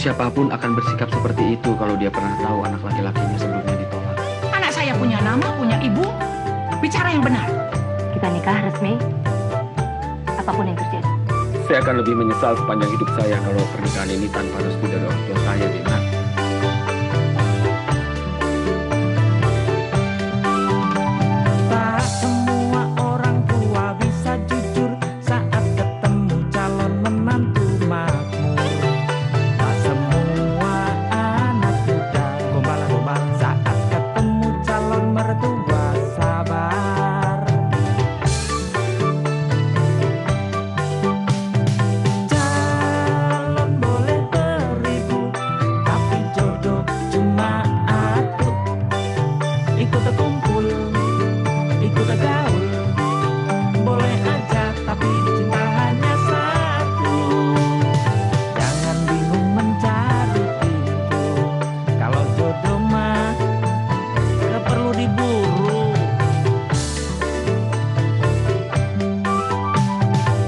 siapapun akan bersikap seperti itu kalau dia pernah tahu anak laki-lakinya sebelumnya ditolak. Anak saya punya nama, punya ibu. Bicara yang benar. Kita nikah resmi, apapun yang terjadi. Saya akan lebih menyesal sepanjang hidup saya kalau pernikahan ini tanpa restu dari orang tua saya, Dina. Tak semua orang tua bisa jujur saat ketemu calon menantu makmur. Tak semua anak muda gombal-gombal saat ketemu calon mertua sabar. Calon boleh beribu, tapi jodoh cuma satu. Ikut terkumpul, ikut gaul, boleh aja tapi cinta hanya satu. Jangan bingung mencari itu, kalau jodoh mah gak perlu diburu.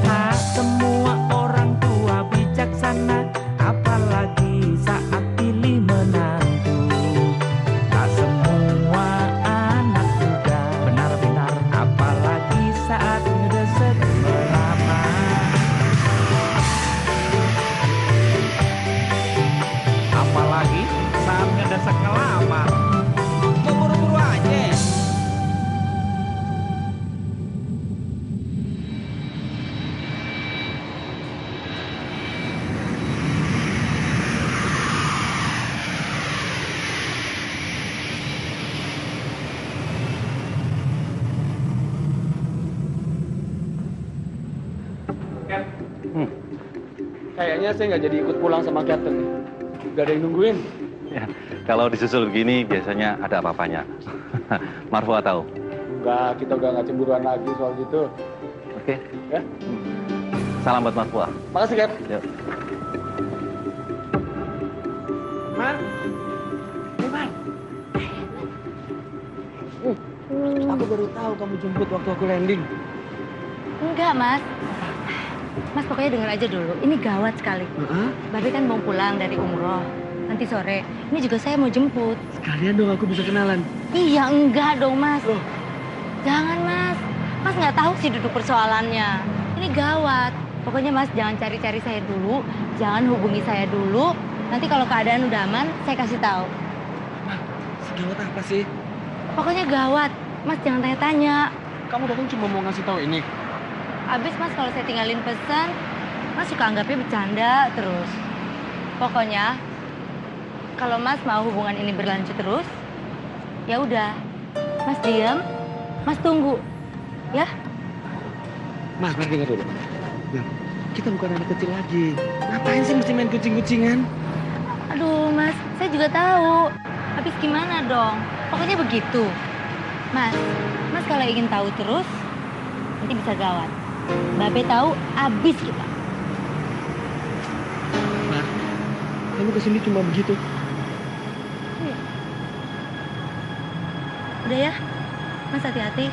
Tak semua orang tua bijaksana, apalagi saat pilih menantu. Tak semua anak muda benar-benar, apalagi saat ngedesek melamar. Apalagi saat ngedesek ngelamar. Kok buru-buru aja? Kayaknya saya nggak jadi ikut pulang sama Captain nih. Gak ada yang nungguin. Ya, kalau disusul begini biasanya ada apa-apanya. Marfua tahu. Enggak, kita udah nggak cemburuan lagi soal gitu. Oke. Ya? Salam buat Marfua. Makasih, Cap. Yuk. Man. Man. Aku baru tahu kamu jemput waktu aku landing. Enggak, Mas. Mas pokoknya dengar aja dulu, ini gawat sekali. Babe kan mau pulang dari umroh, nanti sore. Ini juga saya mau jemput. Sekalian dong aku bisa kenalan. Iya, enggak dong, Mas. Loh. Jangan, Mas. Mas nggak tahu sih duduk persoalannya. Ini gawat. Pokoknya Mas jangan cari-cari saya dulu, jangan hubungi saya dulu. Nanti kalau keadaan udah aman, saya kasih tahu. Segawat apa sih? Pokoknya gawat. Mas jangan tanya-tanya. Kamu datang cuma mau ngasih tahu ini. Abis Mas kalau saya tinggalin pesan, Mas suka anggapnya bercanda terus. Pokoknya kalau Mas mau hubungan ini berlanjut terus, ya udah, Mas diam, Mas tunggu, ya? Mas dengar dulu. Nah, kita bukan anak kecil lagi. Ngapain sih mesti main kucing-kucingan? Aduh, Mas, saya juga tahu. Habis gimana dong? Pokoknya begitu. Mas kalau ingin tahu terus, nanti bisa gawat. Babe tahu, abis kita. Mas, kamu kesini cuma begitu. Iya. Udah ya, Mas hati-hati.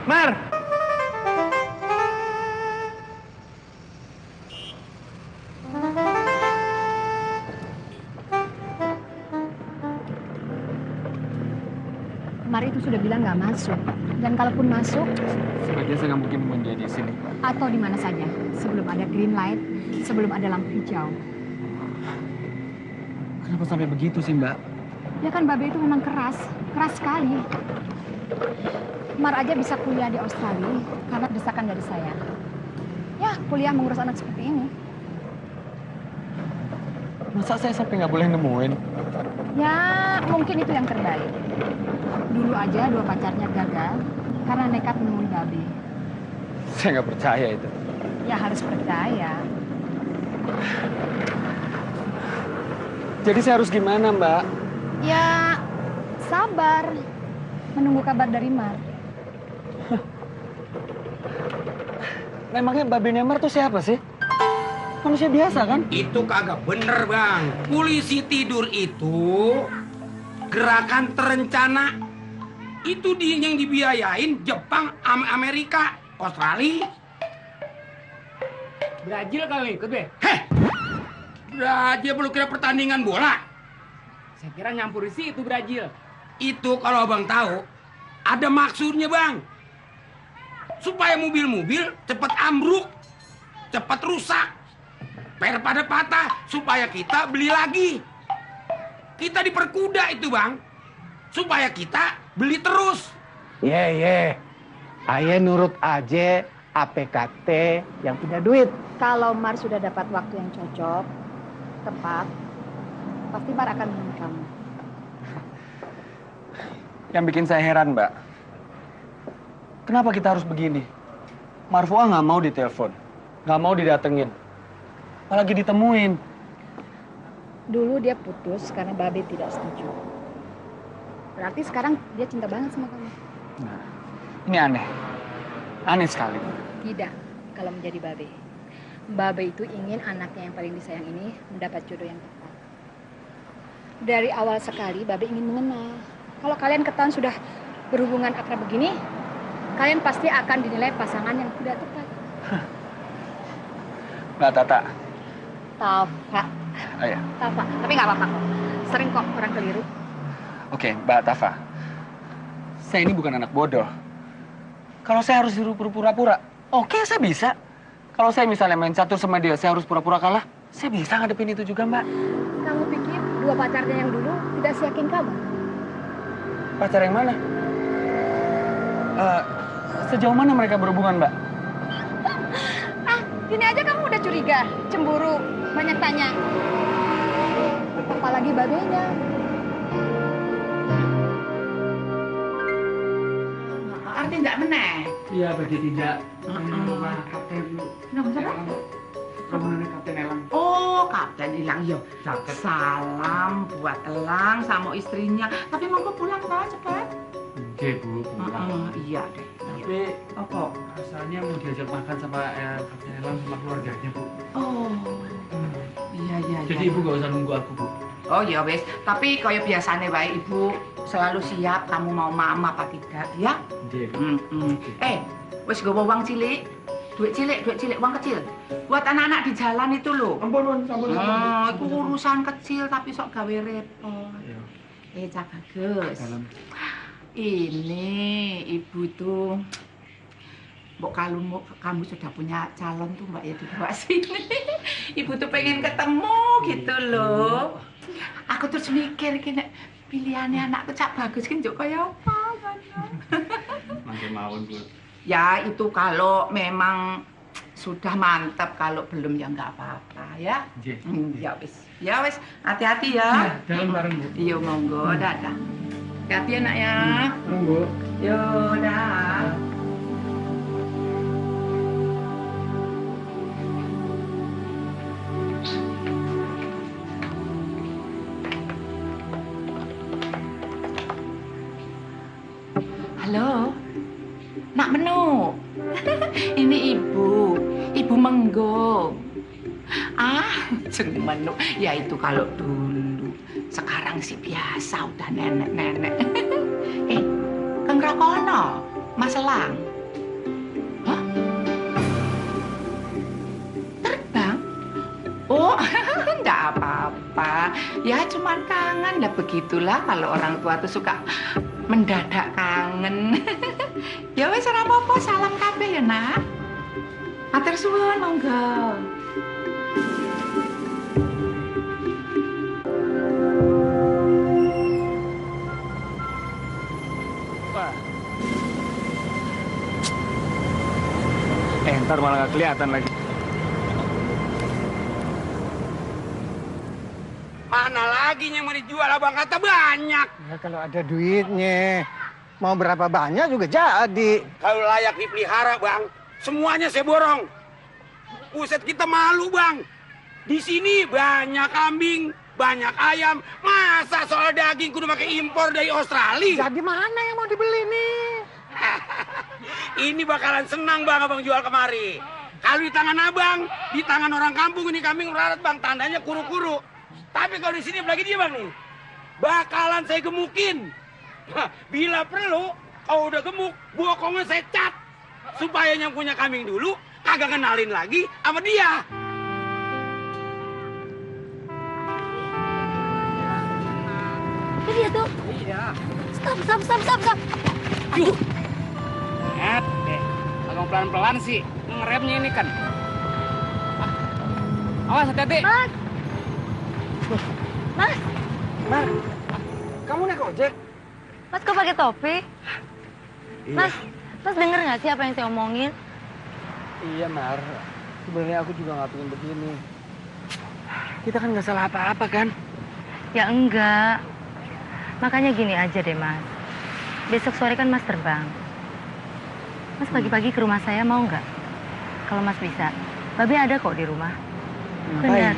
Mar! Mar itu sudah bilang nggak masuk. Dan kalaupun masuk, Sebaiknya saya nggak mungkin menjadi di sini. atau di mana saja, sebelum ada green light, sebelum ada lampu hijau. Kenapa sampai begitu sih, Mbak? Ya kan Babe itu memang keras sekali. Mar aja bisa kuliah di Australia karena desakan dari saya. Ya, kuliah mengurus anak seperti ini. Masa saya sampai nggak boleh nemuin? Ya, mungkin itu yang terbaik. Dulu aja dua pacarnya gagal karena nekat menemui Babe. Saya nggak percaya itu. Ya harus percaya. Jadi saya harus gimana, Mbak? Ya, sabar. Menunggu kabar dari Mar. Memangnya Babe Nemar tuh siapa sih? Manusia biasa kan? Itu kagak bener, Bang. Polisi tidur itu gerakan terencana. Itu yang dibiayain Jepang, Amerika, Australia. Brazil kali ikut be. Heh, Brazil perlu kira pertandingan bola. Saya kira nyampur sih itu Brazil. Itu kalau abang tahu, ada maksudnya bang. Supaya mobil-mobil cepat ambruk, cepat rusak, per pada patah, supaya kita beli lagi. Kita diperkuda itu bang, supaya kita beli terus. Ye. Ayah nurut aja APKT yang punya duit. Kalau Mar sudah dapat waktu yang cocok, tepat, pasti Mar akan menemui kamu. Yang bikin saya heran, Mbak. Kenapa kita harus begini? Marfuah nggak mau ditelepon, nggak mau didatengin, apalagi ditemuin. Dulu dia putus karena Babe tidak setuju. Berarti sekarang dia cinta banget sama kamu. Nah, ini aneh. Aneh sekali. Tidak, kalau menjadi Babe. Babe itu ingin anaknya yang paling disayang ini mendapat jodoh yang tepat. Dari awal sekali Babe ingin mengenal. Kalau kalian ketahuan sudah berhubungan akrab begini, kalian pasti akan dinilai pasangan yang tidak tepat. Mbak Tata. Tafa. Ayah. Tafa, tapi nggak apa-apa kok. Sering kok orang keliru. Oke, Mbak Tafa. Saya ini bukan anak bodoh. Kalau saya harus pura-pura, oke, saya bisa. Kalau saya misalnya main catur sama dia, saya harus pura-pura kalah, saya bisa ngadepin itu juga, Mbak. Kamu pikir dua pacarnya yang dulu tidak seyakin kamu? Pacar yang mana? Sejauh mana mereka berhubungan, Mbak? Gini aja kamu udah curiga, cemburu, banyak tanya. Apalagi Babenya. Arti enggak meneh. Iya, bagi tidak. Kapten. Nama siapa? Rombongan Kapten Elang. Oh, Kapten Elang yo. Salam buat Elang sama istrinya. Tapi mau pulang kok cepat. Oke, Bu. Iya deh. Tapi Apa? rasanya mau diajak makan sama Kapten Elang sama keluarganya, Bu. Oh. Iya. Jadi Ibu gak usah nunggu aku, Bu. Oh ya wes, tapi kaya biasanya baik Ibu selalu siap kamu mau mama apa tidak ya? Iya, Bu. Wes gue uang cilik, duit cilik, uang kecil. Buat anak-anak di jalan itu loh. Ampun. Itu urusan kecil tapi sok gawe repot. Iya. Cak Bagus. Dalam. Ini Ibu tuh, Mbok kalau kamu sudah punya calon tuh Mbak ya dibawa sini. Ibu tuh pengen ketemu gitu loh. Aku terus mikir kene pilihannya anakku Cak Bagus kan njuk kaya apa kan. Mangke mawon, Bu. Ya itu kalau memang sudah mantap, kalau belum ya nggak apa-apa ya. Ya wis, hati-hati ya. Jalan bareng, Bu. Iya monggo, dadah. Hati-hati anak ya. Bu. Yo, dah. Halo, nak menu. Ini Ibu Menggong. Jeng menu. Ya itu kalau dulu. Sekarang sih biasa, udah nenek-nenek. Kang Rakono, Mas Elang. Hah? Terbang? Oh, enggak apa-apa. Ya cuman kangen. Lah begitulah kalau orang tua tuh suka mendadak kangen. Ya wes ora apa-apa, salam kabeh ya, Nak. Matur suwun, monggo. Ntar malah gak kelihatan lagi. Mana lagi yang mau dijual abang kata banyak. Ya kalau ada duitnya, mau berapa banyak juga jadi. Kalau layak dipelihara bang, semuanya saya borong. Buset kita malu bang. Di sini banyak kambing, banyak ayam. Masa soal daging kudu pakai impor dari Australia? Jadi mana yang mau dibeli nih? Ini bakalan senang bang abang jual kemari. Kalau di tangan abang, di tangan orang kampung ini kambing merarat bang, tandanya kuru-kuru. Tapi kalau di sini lagi dia bang nih, bakalan saya gemukin. Bila perlu, kalau udah gemuk, bokongnya saya cat. Supaya yang punya kambing dulu, kagak kenalin lagi sama dia. Itu dia tuh. Iya. Stop. Yuh. Agak pelan-pelan sih. Ngeremnya ini kan. Awas, hati-hati. Mas, Mar, kamu naik ojek? Mas kok pakai topi? Mas denger nggak sih apa yang saya omongin? Iya, Mar. Sebenarnya aku juga nggak pengen begini. Kita kan nggak salah apa-apa, kan? Ya enggak. Makanya gini aja deh, Mas. Besok sore kan Mas terbang. Mas pagi-pagi ke rumah saya mau nggak? Kalau Mas bisa. Babe ada kok di rumah. Benar.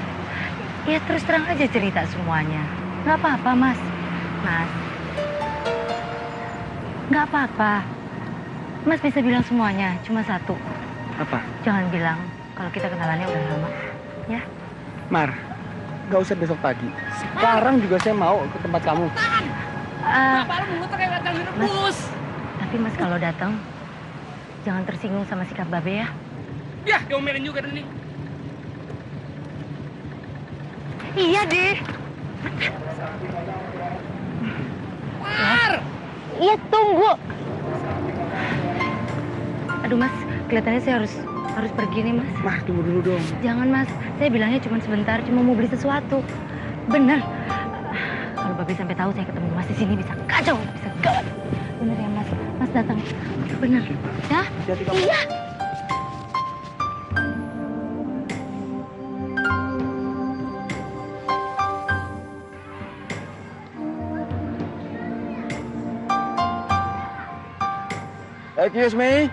Ya terus terang aja cerita semuanya. Nggak apa-apa, Mas. Mas. Nggak apa-apa. Mas bisa bilang semuanya, cuma satu. Apa? Jangan bilang kalau kita kenalannya udah lama. Ya? Mar, nggak usah besok pagi. Sekarang juga saya mau ke tempat kamu. Bapak lu muter kayak datang rebus. Tapi Mas kalau datang, jangan tersinggung sama sikap Babe ya. Ya, diomelin juga nih. Iya deh. Mar! Iya tunggu. Aduh Mas, kelihatannya saya harus pergi nih Mas. Mar, tunggu dulu dong. Jangan Mas, saya bilangnya cuma sebentar, cuma mau beli sesuatu. Bener. Kalau Babe sampai tahu saya ketemu Mas di sini bisa kacau, bisa gawat. Bener ya Mas, Mas datang. Bener. Ya? Iya. Excuse me.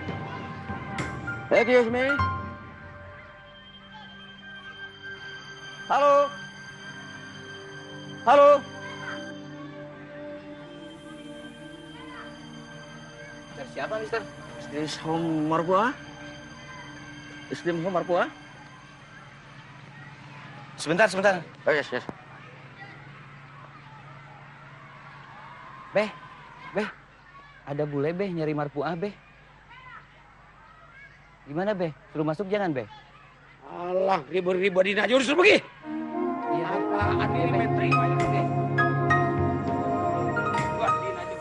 Excuse me. Halo. Halo. Dari siapa, Mister? Is Home Marpua? Islim Home Marpua? Sebentar. Oh, yes. Beh. Ada bule, Beh, nyari Marpuah, Beh. Gimana, Beh? Suruh masuk jangan, Beh? Alah, ribut-ributin aja udah pergi. Iya, Beh. Apaan ini Petri? Beh. Wah, din aja.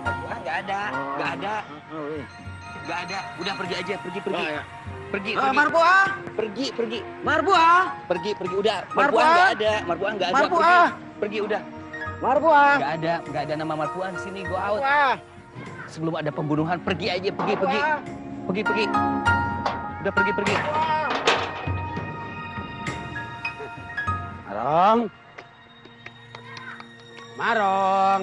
Marpuah nggak ada. Udah pergi aja, pergi. Pergi. Marpuah. Pergi. Marpuah. Pergi, udah. Marpuah nggak ada. Marpuah nggak ada. Marpuah. Pergi, udah. Marpuah. Nggak ada nama Marpuah di sini. Go out. Sebelum ada pembunuhan, pergi aja, pergi. Udah pergi. Marong. Marong.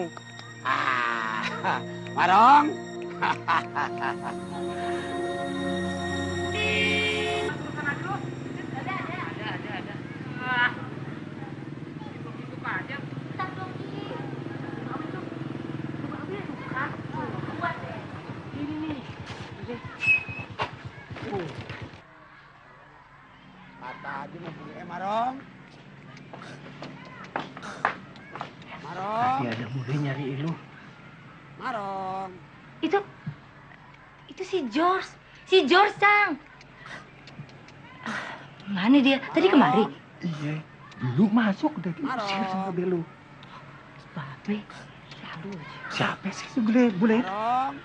Mata aja mau beli Marong. Marong. Tadi ada bule nyari lu. Marong. Itu si George. Cang. Mana dia? Tadi kemari. Iya. Lu masuk udah diusir sama Belu. Babe, selalu aja. Siapa sih itu bule? Marong.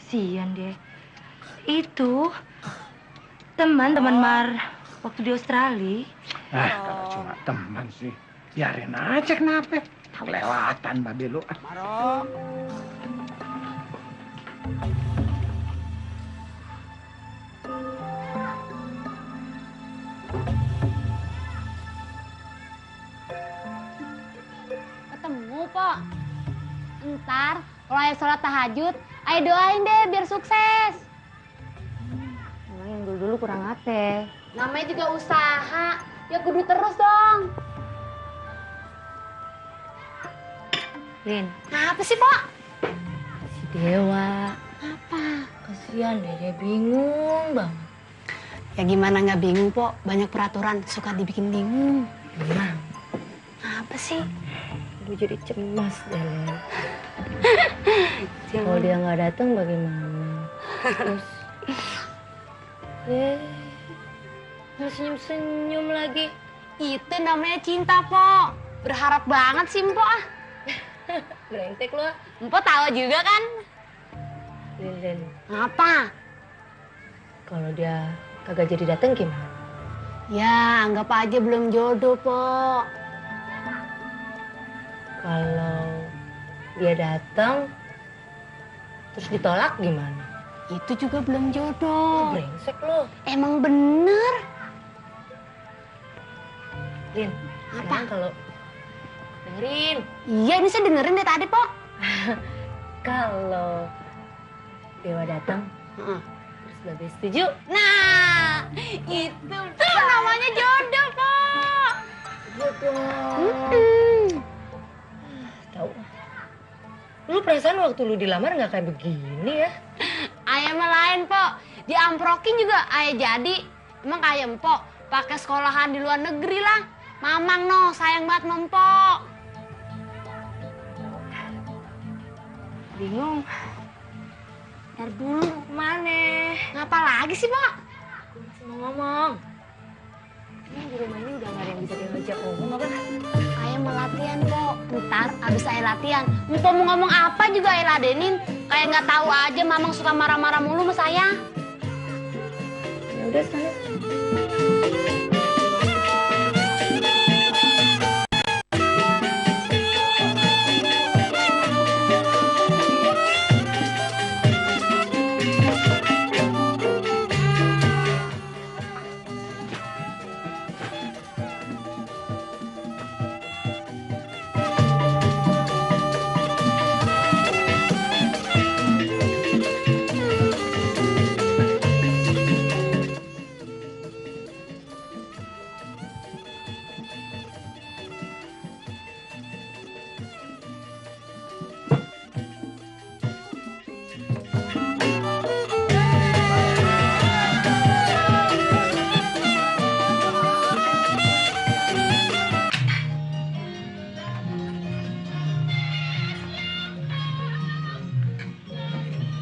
Sian deh. Itu teman-teman Mar waktu di Australia. Kalau cuma teman sih, biarin aja kenapa? Kelewatan Babe lu. Marong. Ketemu, Pok. Ntar, kalau ayah sholat tahajud, ayah doain deh biar sukses. Emang yang dulu kurang ate. Namanya juga usaha, ya kudu terus dong. Lin, Apa sih, Pok? si Dewa. Apa? Kasihan deh, dia bingung banget. Ya gimana nggak bingung, Pok? Banyak peraturan, suka dibikin bingung. Emang, Apa sih? Aduh, jadi cemas deh, Len. Kalau dia nggak datang bagaimana? Terus, nggak senyum-senyum lagi. Itu namanya cinta, Po. Berharap banget sih, Mpok ah. Brengsek lo. Mpok tahu juga kan? Lin, Apa? kalau dia kagak jadi datang gimana? Ya, anggap aja belum jodoh, Po. Kalau dia datang terus ditolak gimana? Itu juga belum jodoh. Brengsek lo. Emang bener. Lin, Apa? sekarang kalau dengerin, Iya, ini saya dengerin dari tadi, Po. kalau Dewa datang, Heeh. terus Babe setuju. Nah, itu tuh namanya jodoh, Po. Tahu. Lu perasaan waktu lu dilamar nggak kayak begini ya? Ayah mah lain, Po. Diamprokin juga ayah jadi. Emang kayak Mpok pakai sekolahan di luar negeri lah. Mamang no, sayang banget sama Mpok. Bingung. Ntar dulu kemana? Ngapa lagi sih, Pak? Masih mau ngomong. Emang di rumah ini udah nggak ada yang bisa diajak ngomong apa? Ayah mau latihan, Pok. Ntar abis saya latihan, Mpok mau ngomong apa juga ayah ladenin. Kayak nggak tahu aja Mamang suka marah-marah mulu sama saya. Ya udah sana.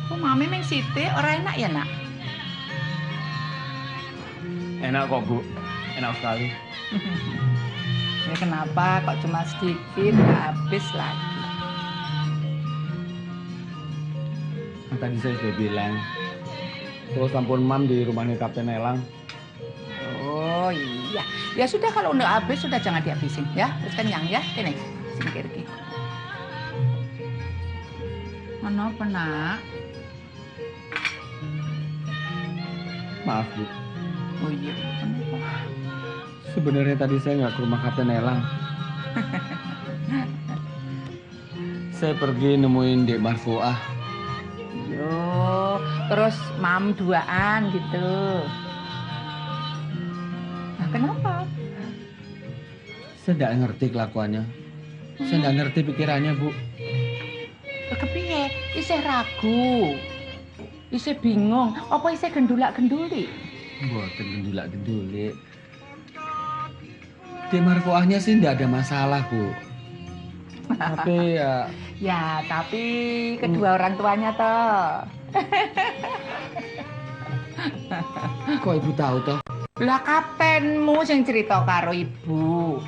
Kok mami meng site orang enak ya, Nak? Enak kok, Bu. Enak sekali. Ya kenapa kok cuma sedikit, nggak habis lagi. Tadi saya sudah bilang, terus ampun Mam di rumahnya Kapten Elang. Oh iya. Ya sudah kalau udah habis sudah jangan dihabisin ya. Terus kenyang ya. Ini singkir ki. Kenapa, Nak? Maaf Bu, Oh iya, kenapa? sebenarnya tadi saya nggak ke rumah Kapten Elang. Saya pergi nemuin Dek Marfuah. Yo, terus mam duaan gitu. Nah, kenapa? Saya nggak ngerti kelakuannya. Saya nggak ngerti pikirannya Bu. Kepiye? Isih ragu. Isih bingung. Apa isih gendulak-genduli? Buatan gendulak-genduli. Dek Marfuahnya sih nggak ada masalah Bu. Tapi ya Ya, tapi kedua orang tuanya toh. kok Ibu tahu toh? Lah kaptenmu sing cerita karo ibu.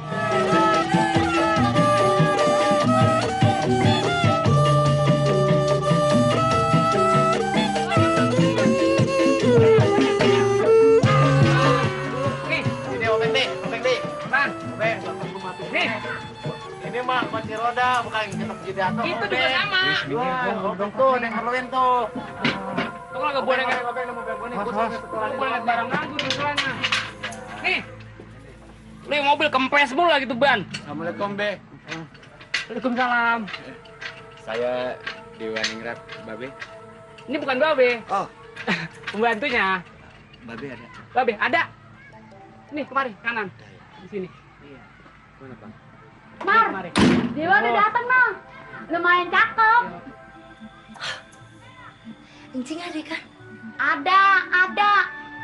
Nih, ini obeng deh. Bang, obeng. Nih. Ini mah kunci roda, bukan nyetok jidato. Itu juga sama. Wah, obeng tuh, yang ngerluin tuh. Kamu nggak boleh Obeng, obeng, boleh lihat barang lagi di sana. Nih. Nih mobil kempes mulu lagi tuh ban. Assalamualaikum Be. Waalaikumsalam. Saya Dewa Ningrat Babe. Ini bukan Babe. Oh, Pembantunya. Babe ada. Babe, ada. Nih, kemari, kanan. Di sini. Mana Bang? Mar, Kemari. Dewa udah datang, Mang. Lumayan cakep. Encing ada kan? Ada.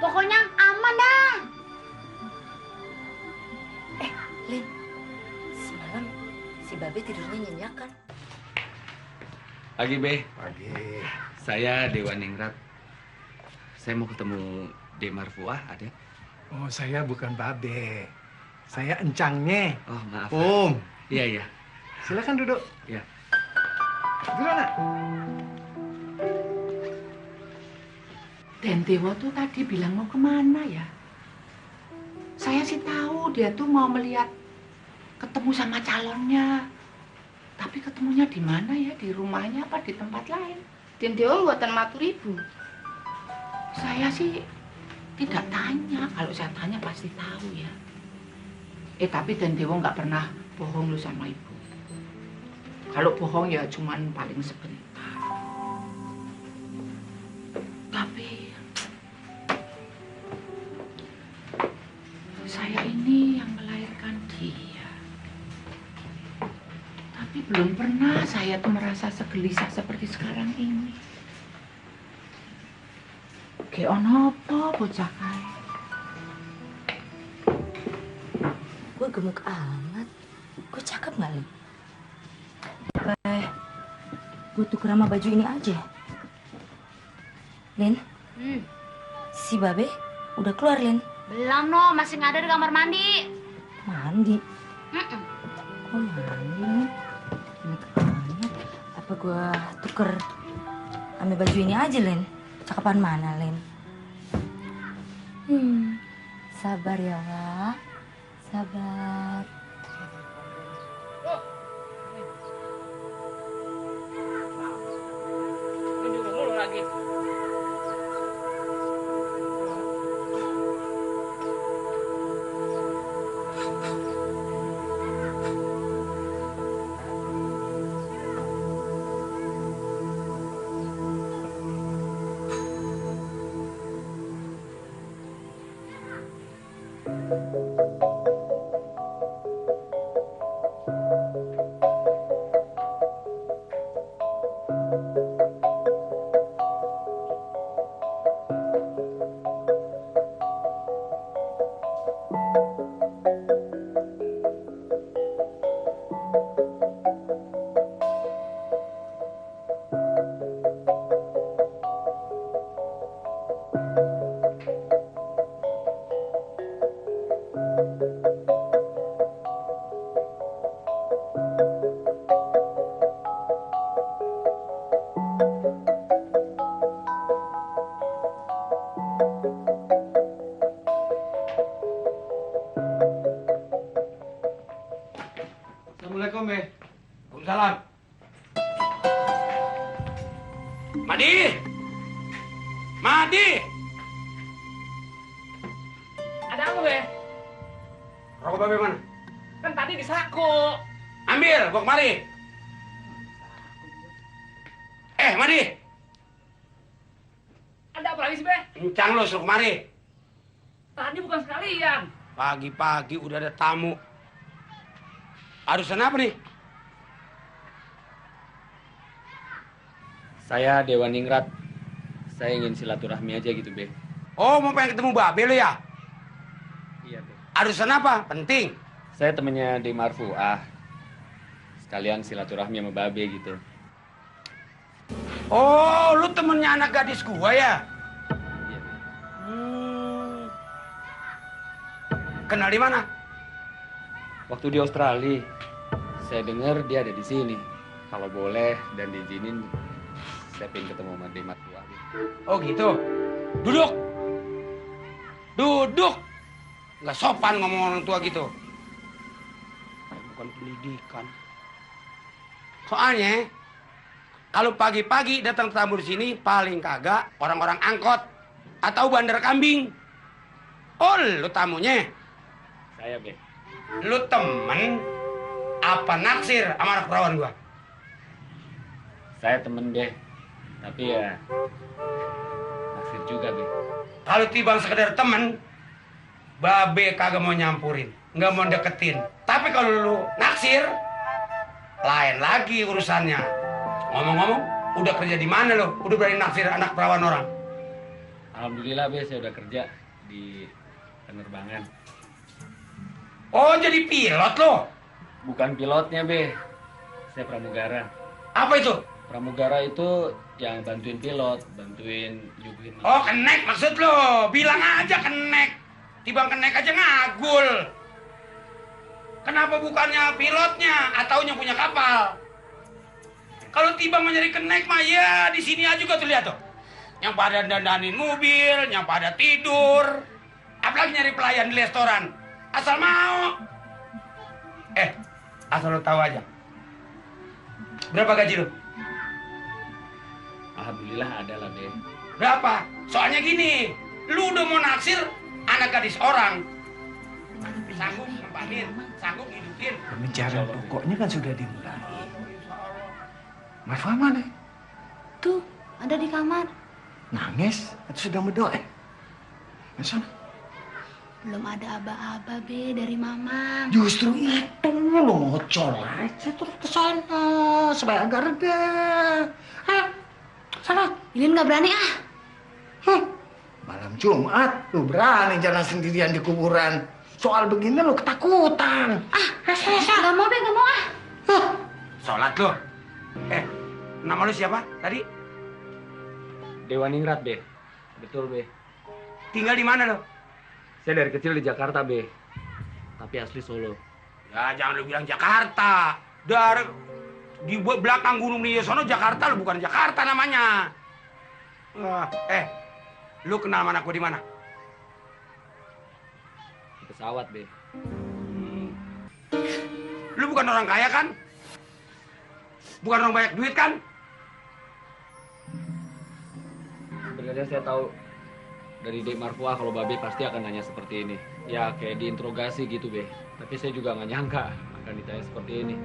Pokoknya aman dah. Lin, semalam si Si Babe tidurnya nyenyak kan? Pagi, Be. Pagi. Saya Dewa Ningrat. Saya mau ketemu De Marfuah, ada? Oh, saya bukan Babe. Saya encangnya. Oh, maaf. Iya, iya. Silakan duduk. Iya. Duduk, Nak. Dan Dewa tuh tadi bilang mau kemana ya? Saya sih tahu dia tuh mau melihat ketemu sama calonnya. Tapi ketemunya di mana ya? Di rumahnya apa di tempat lain? Dan Dewa buatan matur ibu. Saya sih tidak tanya. Kalau saya tanya pasti tahu ya. Tapi Dan Dewa nggak pernah bohong lu sama ibu. Kalau bohong ya cuman paling sebentar. Tapi saya ini yang melahirkan dia. Tapi belum pernah saya tuh merasa segelisah seperti sekarang ini. Kayak ono apa bocah kae? Gue gemuk amat. Gue cakep nggak, Lin? Gue tuker sama baju ini aja. Lin, si Babe udah keluar, Lin. Belum no, masih nggak ada di kamar mandi. Mandi? Kok mandi, Lin? Gemuk amat. Apa gue tuker ambil baju ini aja, Lin? Cakepan mana, Lin? Sabar ya, Wak. Sabar. Tunjuk dulu lagi. Assalamualaikum, Be. Waalaikumsalam. Madi! Madi! Ada apa, Be? Rokok Babe mana? Kan tadi di saku. Ambil, gua kemari. Madi! Ada apa lagi sih, Be? Encang lo suruh kemari. Tadi bukan sekalian. Pagi-pagi udah ada tamu. Adusan apa nih? Saya Dewa Ningrat. Saya ingin silaturahmi aja gitu, Be. Oh, mau pengen ketemu Babe lo ya? Iya, Be. Adusan apa? Penting. Saya temennya De Marfuah. Sekalian silaturahmi sama Babe gitu. Oh, lu temennya anak gadis gua ya? Iya, Be. Kenal di mana? Waktu di Australia, saya dengar dia ada di sini. Kalau boleh dan diizinin, saya pengen ketemu sama De Marfuah. Oh gitu. Duduk. Duduk. Nggak sopan ngomong orang tua gitu. Bukan pendidikan. Soalnya, kalau pagi-pagi datang tamu di sini, paling kagak orang-orang angkot atau bandar kambing. Oh, lu tamunya? Saya, Be. Lu temen apa naksir sama anak perawan gua? Saya temen, Be. Tapi ya, naksir juga, Be. Kalau tiba sekedar temen, Babe kagak mau nyampurin, nggak mau deketin. Tapi kalau lu naksir, lain lagi urusannya. Ngomong-ngomong, udah kerja di mana lo? Udah berani naksir anak perawan orang? Alhamdulillah, Be, saya udah kerja di penerbangan. Oh, jadi pilot lo? Bukan pilotnya, Be. Saya pramugara. Apa itu? Pramugara itu yang bantuin pilot, bantuin nyuguhin. Oh, kenek maksud lo. Bilang aja kenek. Tibang kenek aja ngagul. Kenapa bukannya pilotnya atau yang punya kapal? Kalau tiba mau nyari kenek mah ya di sini aja juga tuh lihat tuh. Yang pada dandanin mobil, yang pada tidur. Apalagi nyari pelayan di restoran. Asal mau. Asal lo tahu aja. Berapa gaji lo? Alhamdulillah ada lah, Be. Berapa? Soalnya gini, lu udah mau naksir anak gadis orang. Sanggup nempatin, sanggup ngidupin. Pembicaraan pokoknya kan sudah dimulai. Marfa mana? Tuh, ada di kamar. Nangis atau sedang berdoa? Masa? Belum ada aba-aba, Be, dari Mamang. Justru itu lo mau colek, saya terus ke sana supaya agak reda. Hah? Sana. Lilin nggak berani ah. Malam Jumat lo berani jalan sendirian di kuburan. Soal begini lo ketakutan. Nggak mau, Be, nggak mau ah. Sholat lo. Nama lu siapa tadi? Dewa Ningrat, Be. Betul, Be. Tinggal di mana lo? Saya dari kecil di Jakarta, Be. Tapi asli Solo. Ya jangan lu bilang Jakarta. Dari di belakang Gunung Niyosono Jakarta lo, bukan Jakarta namanya. Lu kenal anak gua di mana? Di pesawat, Be. Lu bukan orang kaya kan? Bukan orang banyak duit kan? Sebenarnya saya tahu dari Dek Marfuah kalau Babe pasti akan nanya seperti ini. Ya kayak diinterogasi gitu, Be. Tapi saya juga nggak nyangka akan ditanya seperti ini.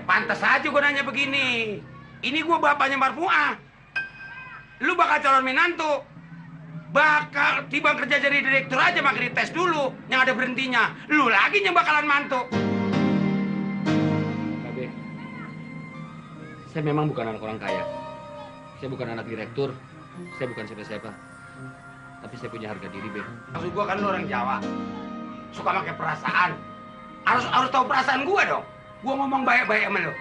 Pantas aja gua nanya begini. Ini gua bapaknya Marfuah. Lu bakal calon menantu. Bakal tiba kerja jadi direktur aja makanya dites dulu. Yang ada berhentinya. Lu lagi yang bakalan mantu. Babe, saya memang bukan anak orang kaya. Saya bukan anak direktur. Saya bukan siapa-siapa. Tapi saya punya harga diri, Be. Maksud gua kan lu orang Jawa. Suka pakai perasaan. Harus tahu perasaan gua dong. Gua ngomong baik-baik sama lu.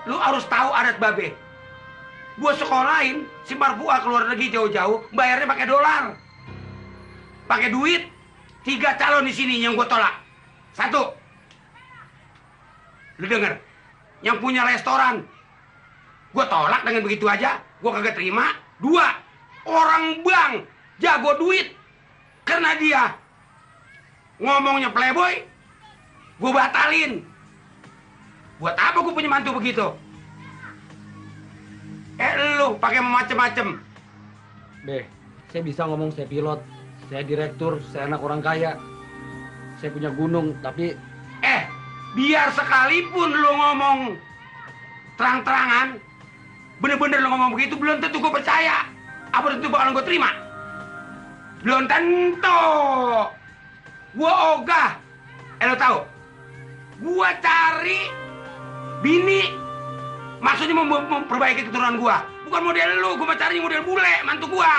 Lu harus tahu adat Babe. Gua sekolahin si Marfuah keluar negeri jauh-jauh, bayarnya pakai dolar. Pakai duit. 3 calon di sini yang gua tolak. 1. Lu denger. Yang punya restoran. Gua tolak dengan begitu aja. Gua kagak terima. 2. Orang bank jago duit. Karena dia ngomongnya playboy, gue batalin. Buat apa gue punya mantu begitu? Lu pakai macem-macem. Be, saya bisa ngomong saya pilot, saya direktur, saya anak orang kaya. Saya punya gunung, tapi... biar sekalipun lu ngomong terang-terangan, bener-bener lu ngomong begitu, belum tentu gue percaya. Apa tentu bakalan gue terima? Belum tentu. Gue ogah. Lo tahu? Gue cari bini. Maksudnya memperbaiki keturunan gue. Bukan model lu. Gue mau cari model bule, mantu gue.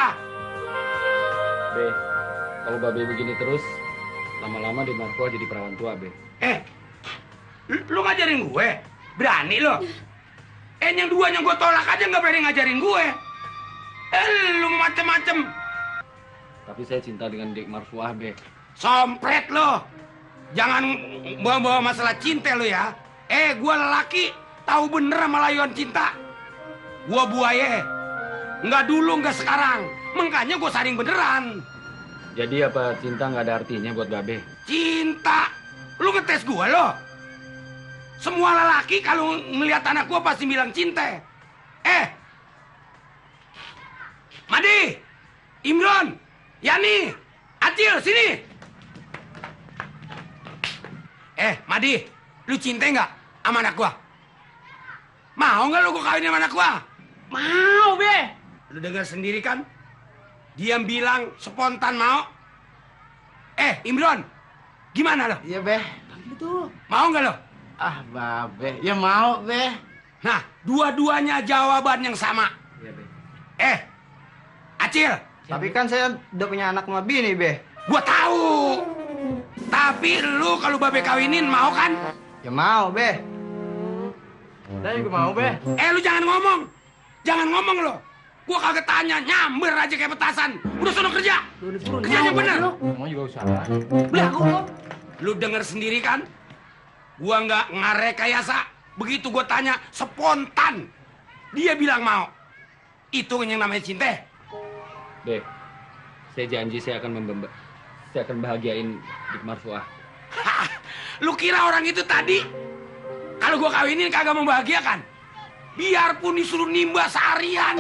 Be, kalau Babe begini terus, lama-lama di Marfuah jadi perawan tua, Be. Lu ngajarin gue? Berani lo? Yang 2 yang gue tolak aja nggak berani ngajarin gue. Lu macem-macem. Tapi saya cinta dengan Dek Marfuah, Be. Sompret lo. Jangan bawa-bawa masalah cinta lo ya. Gue lelaki. Tahu bener sama layuan cinta. Gue buaya. Nggak dulu, nggak sekarang. Makanya gue saring beneran. Jadi apa cinta nggak ada artinya buat Babe? Cinta? Lu ngetes gue lo? Semua lelaki kalau ngelihat anak gue pasti bilang cinta. Madi, Imron, Yani, Acil, sini. Madi, lu cinta nggak sama anak gua? Mau nggak lu gua kawin sama anak gua? Mau, Be. Lu dengar sendiri kan? Dia bilang spontan mau. Imron, gimana lo? Iya, Be. Betul. Mau nggak lo? Ah, Babe. Ya mau, Be. Nah, dua-duanya jawaban yang sama. Iya, Be. Acil. Tapi kan saya udah punya anak sama bini, Be. Gua tahu. Tapi lu kalau Babe kawinin mau kan? Ya mau, Be. Saya juga mau, Be. Lu jangan ngomong. Jangan ngomong lo. Gua kagak tanya, nyamber aja kayak petasan. Udah sono kerja. Kerjanya bener. Mau juga usaha. Lah, lu denger sendiri kan? Gua nggak ngarekayasa. Begitu gua tanya, spontan. Dia bilang mau. Itu yang namanya cinta. Be, saya janji saya akan bahagiain Dik Marfuah. Lu kira orang itu tadi kalau gua kawinin kagak membahagiakan? Biarpun disuruh nimba seharian,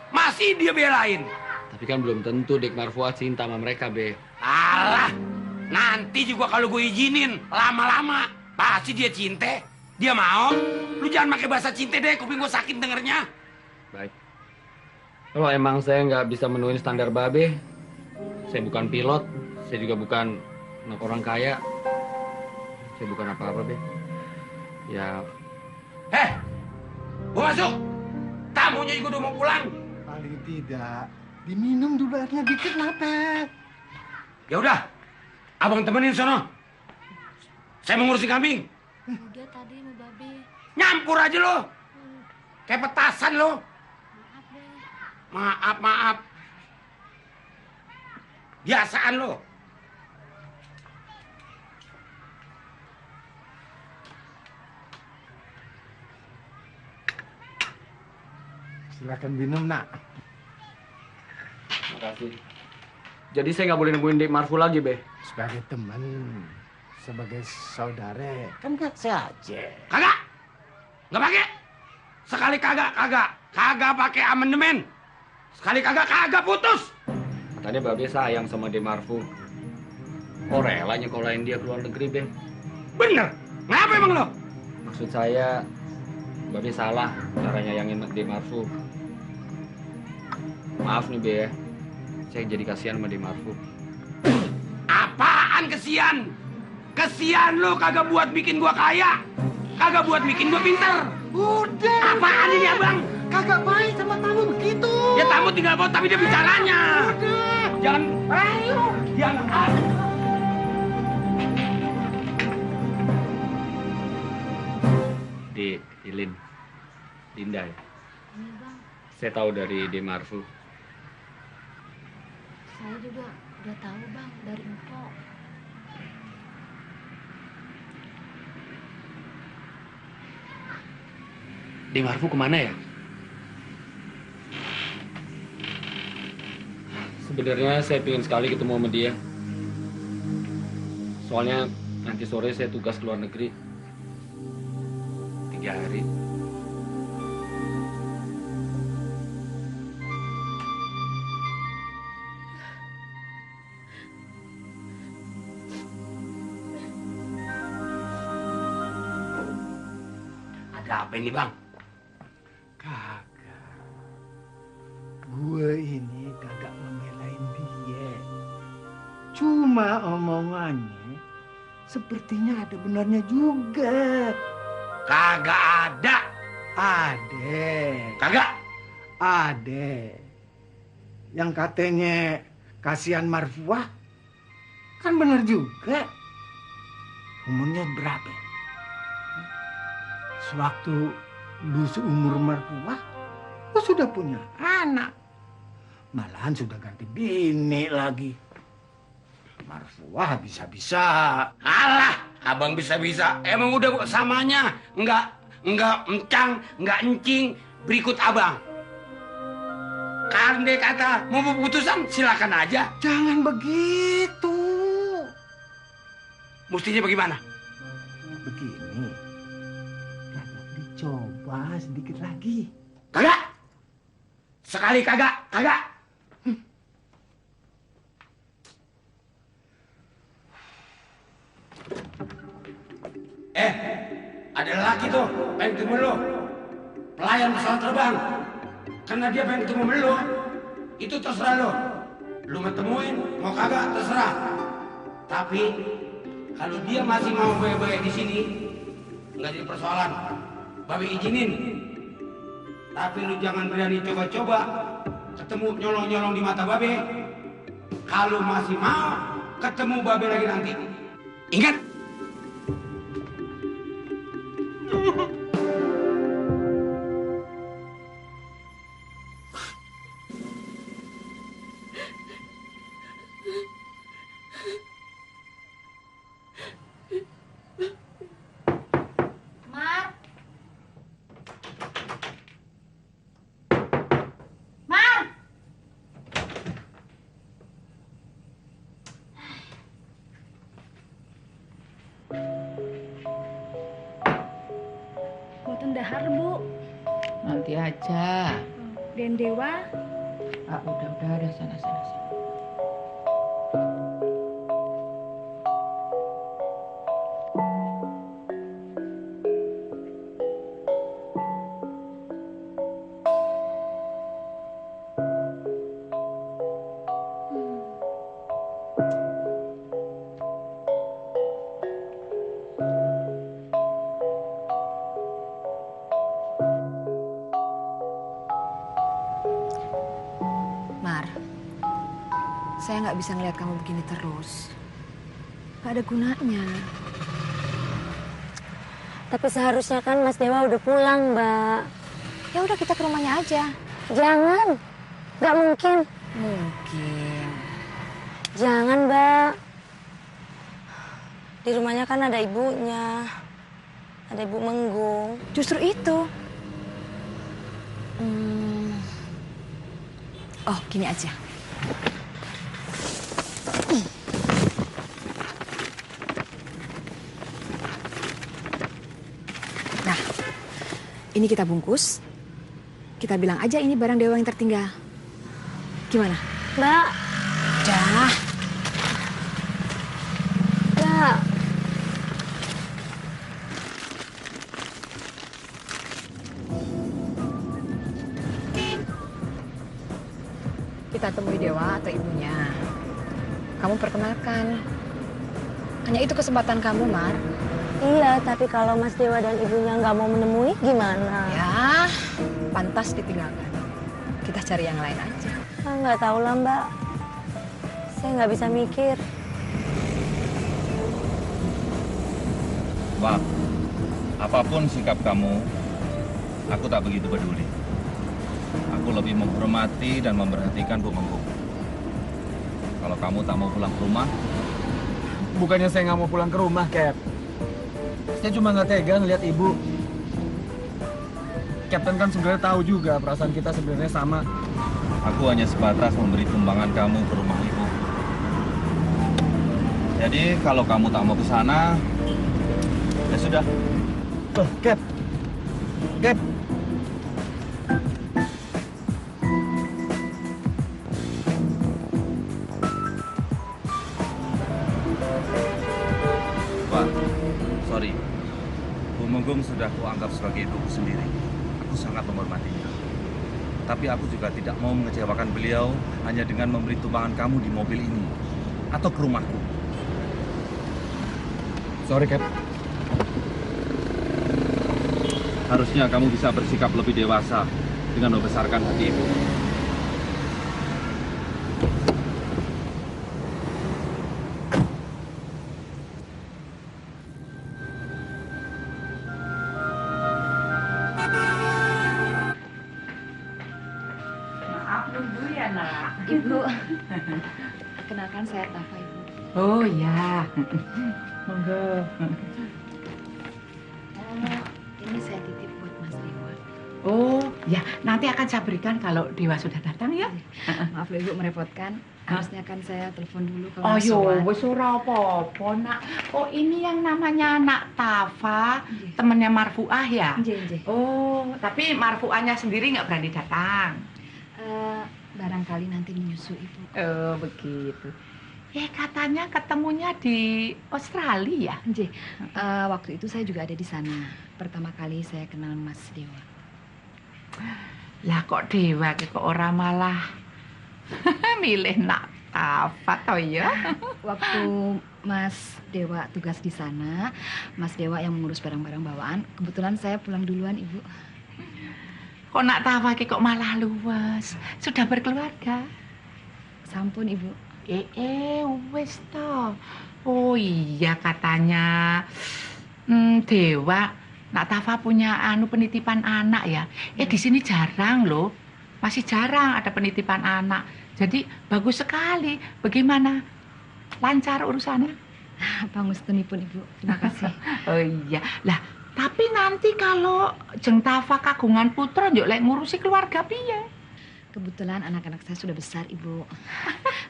masih dia belain. Tapi kan belum tentu Dik Marfuah cinta sama mereka, Be. Alah, nanti juga kalau gue izinin lama-lama pasti dia cinta. Dia mau. Lu jangan pakai bahasa cinta deh, kuping gue sakit dengernya. Baik. Kalau emang saya nggak bisa menuhin standar Babe, saya bukan pilot, saya juga bukan anak orang kaya, saya bukan apa-apa, Be. Ya. Gua masuk. Tamunya juga udah mau pulang. Paling tidak, diminum dulu airnya dikit lapet. Ya udah, abang temenin sono. Saya mau ngurusin kambing. Udah tadi sama Babe. Nyampur aja lo. Kayak petasan lo. Maaf, Be. Maaf. Biasaan lo. Silakan minum, Nak. Makasih. Jadi saya nggak boleh nemuin Dik Marfu lagi, Be. Sebagai teman, sebagai saudara, kan gak saja. Kagak. Nggak pakai. Sekali kagak. Kagak pakai amandemen. Sekali kagak putus. Katanya Babe sayang sama Dik Marfu. Kok rela nyekolahin dia ke luar negeri, Be? Bener. Ngapa emang lo? Maksud saya, Babe salah cara nyayangin Dik Marfu. Maaf nih, Be ya. Saya jadi kasihan sama Dik Marfu. Apaan kesian? Kesian lo kagak buat bikin gua kaya. Kagak buat bikin gua pinter. Udah. Apaan ini, Abang? Kagak baik sama tamu begitu. Ya tamu tinggal bawa, tapi dia bicaranya. Udah. Jangan. Ayo. Jangan. Di Ilin, Dinda ya. Ini, Bang. Saya tahu dari Dik Marfu. Saya juga udah tahu, Bang, dari Empok. Dik Marfu kemana ya? Sebenarnya saya pengen sekali ketemu sama dia. Soalnya nanti sore saya tugas ke luar negeri. 3 hari. Ada apa ini, Bang? Kagak. Gue ini kagak membelain dia. Cuma omongannya sepertinya ada benarnya juga. Kagak ada. Ada. Kagak. Ada. Yang katanya kasihan Marfuah. Kan bener juga. Umurnya berapa? Sewaktu lu seumur Marfuah, lu sudah punya anak. Malahan sudah ganti bini lagi. Marfuah bisa-bisa. Alah, abang bisa-bisa. Emang udah samanya. Enggak encang, enggak encing. Berikut abang. Karena kata mau putusan, silakan aja. Jangan begitu. Mestinya bagaimana? Begini. Kagak dicoba sedikit lagi. Kagak. Sekali kagak. Ada laki tuh pengen ketemu lo. Pelayan pesawat terbang. Karena dia pengen ketemu lo. Itu terserah lo. Lu mau temuin, mau kagak terserah. Tapi kalau dia masih mau baik-baik di sini, nggak jadi persoalan. Babe izinin. Tapi lu jangan berani coba-coba ketemu nyolong-nyolong di mata Babe. Kalau masih mau, ketemu Babe lagi nanti, ingat? Buatan dahar, Bu. Nanti aja. Dan Dewa. Ah, udah sana. Mar, saya nggak bisa ngeliat kamu begini terus. Gak ada gunanya. Tapi seharusnya kan Mas Dewa udah pulang, Mbak. Ya udah kita ke rumahnya aja. Jangan. Nggak mungkin. Mungkin. Jangan, Mbak. Di rumahnya kan ada ibunya. Ada Ibu Menggung. Justru itu. Oh, gini aja. Nah, ini kita bungkus. Kita bilang aja ini barang Dewa yang tertinggal. Gimana? Mbak. Dah. Mbak. Kita temui Dewa atau ibunya. Kamu perkenalkan. Hanya itu kesempatan kamu, Mar. Iya, tapi kalau Mas Dewa dan ibunya nggak mau menemui, gimana? Ya, pantas ditinggalkan. Kita cari yang lain aja. Nggak tahu lah, Mbak. Saya nggak bisa mikir. Wah, apapun sikap kamu, aku tak begitu peduli. Aku lebih menghormati dan memperhatikan Bu Menggung. Kalau kamu tak mau pulang ke rumah, Bukannya saya nggak mau pulang ke rumah, Cap. Saya cuma nggak tega ngeliat ibu. Captain kan sebenarnya tahu juga perasaan kita sebenarnya sama. aku hanya sebatas memberi tumbangan kamu ke rumah ibu. Jadi kalau kamu tak mau ke sana, ya sudah. Loh, Cap. Cap. Pak, sorry. Bu Menggung sudah kuanggap sebagai ibuku sendiri. Aku sangat menghormatinya. Tapi aku juga tidak mau mengecewakan beliau hanya dengan memberi tumpangan kamu di mobil ini atau ke rumahku. Sorry, Cap. Harusnya kamu bisa bersikap lebih dewasa dengan membesarkan hati ibu. Maaf nunggu ya, Nak. Ibu. Kenalkan saya Tafa, Ibu. Oh ya. Monggo. Ini saya titip buat Mas Dewa. Oh, ya, nanti akan saya berikan kalau Dewa sudah datang ya. Maaf loh Ibu merepotkan. Harusnya kan saya telepon dulu kalau Oh Mas yo, Sowan. wis ora apa-apa, Nak. Oh, ini yang namanya Nak Tafa, temennya Marfuah ya? Nggih. Oh, tapi Marfuahnya sendiri nggak berani datang. Barangkali nanti menyusul Ibu. Oh, begitu. Katanya ketemunya di Australia. Nggih. Waktu itu saya juga ada di sana. Pertama kali saya kenal Mas Dewa. Lah kok Dewa kok ora malah milih Nak Tafa toh ya? Waktu Mas Dewa tugas di sana, Mas Dewa yang mengurus barang-barang bawaan. Kebetulan saya pulang duluan, Ibu. Kok Nak Tafa kok malah luwes? Sudah berkeluarga? Sampun, Ibu. Wis toh. Oh iya katanya Dewa, Nak Tafa punya penitipan anak ya. Di sini jarang loh. Masih jarang ada penitipan anak. Jadi bagus sekali. Bagaimana? Lancar urusannya? Pangustenipun Ibu. Terima kasih. Oh iya. Lah, tapi nanti kalau Jeng Tafa kagungan putra yo lek ngurusi keluarga piye? Kebetulan anak-anak saya sudah besar, Ibu.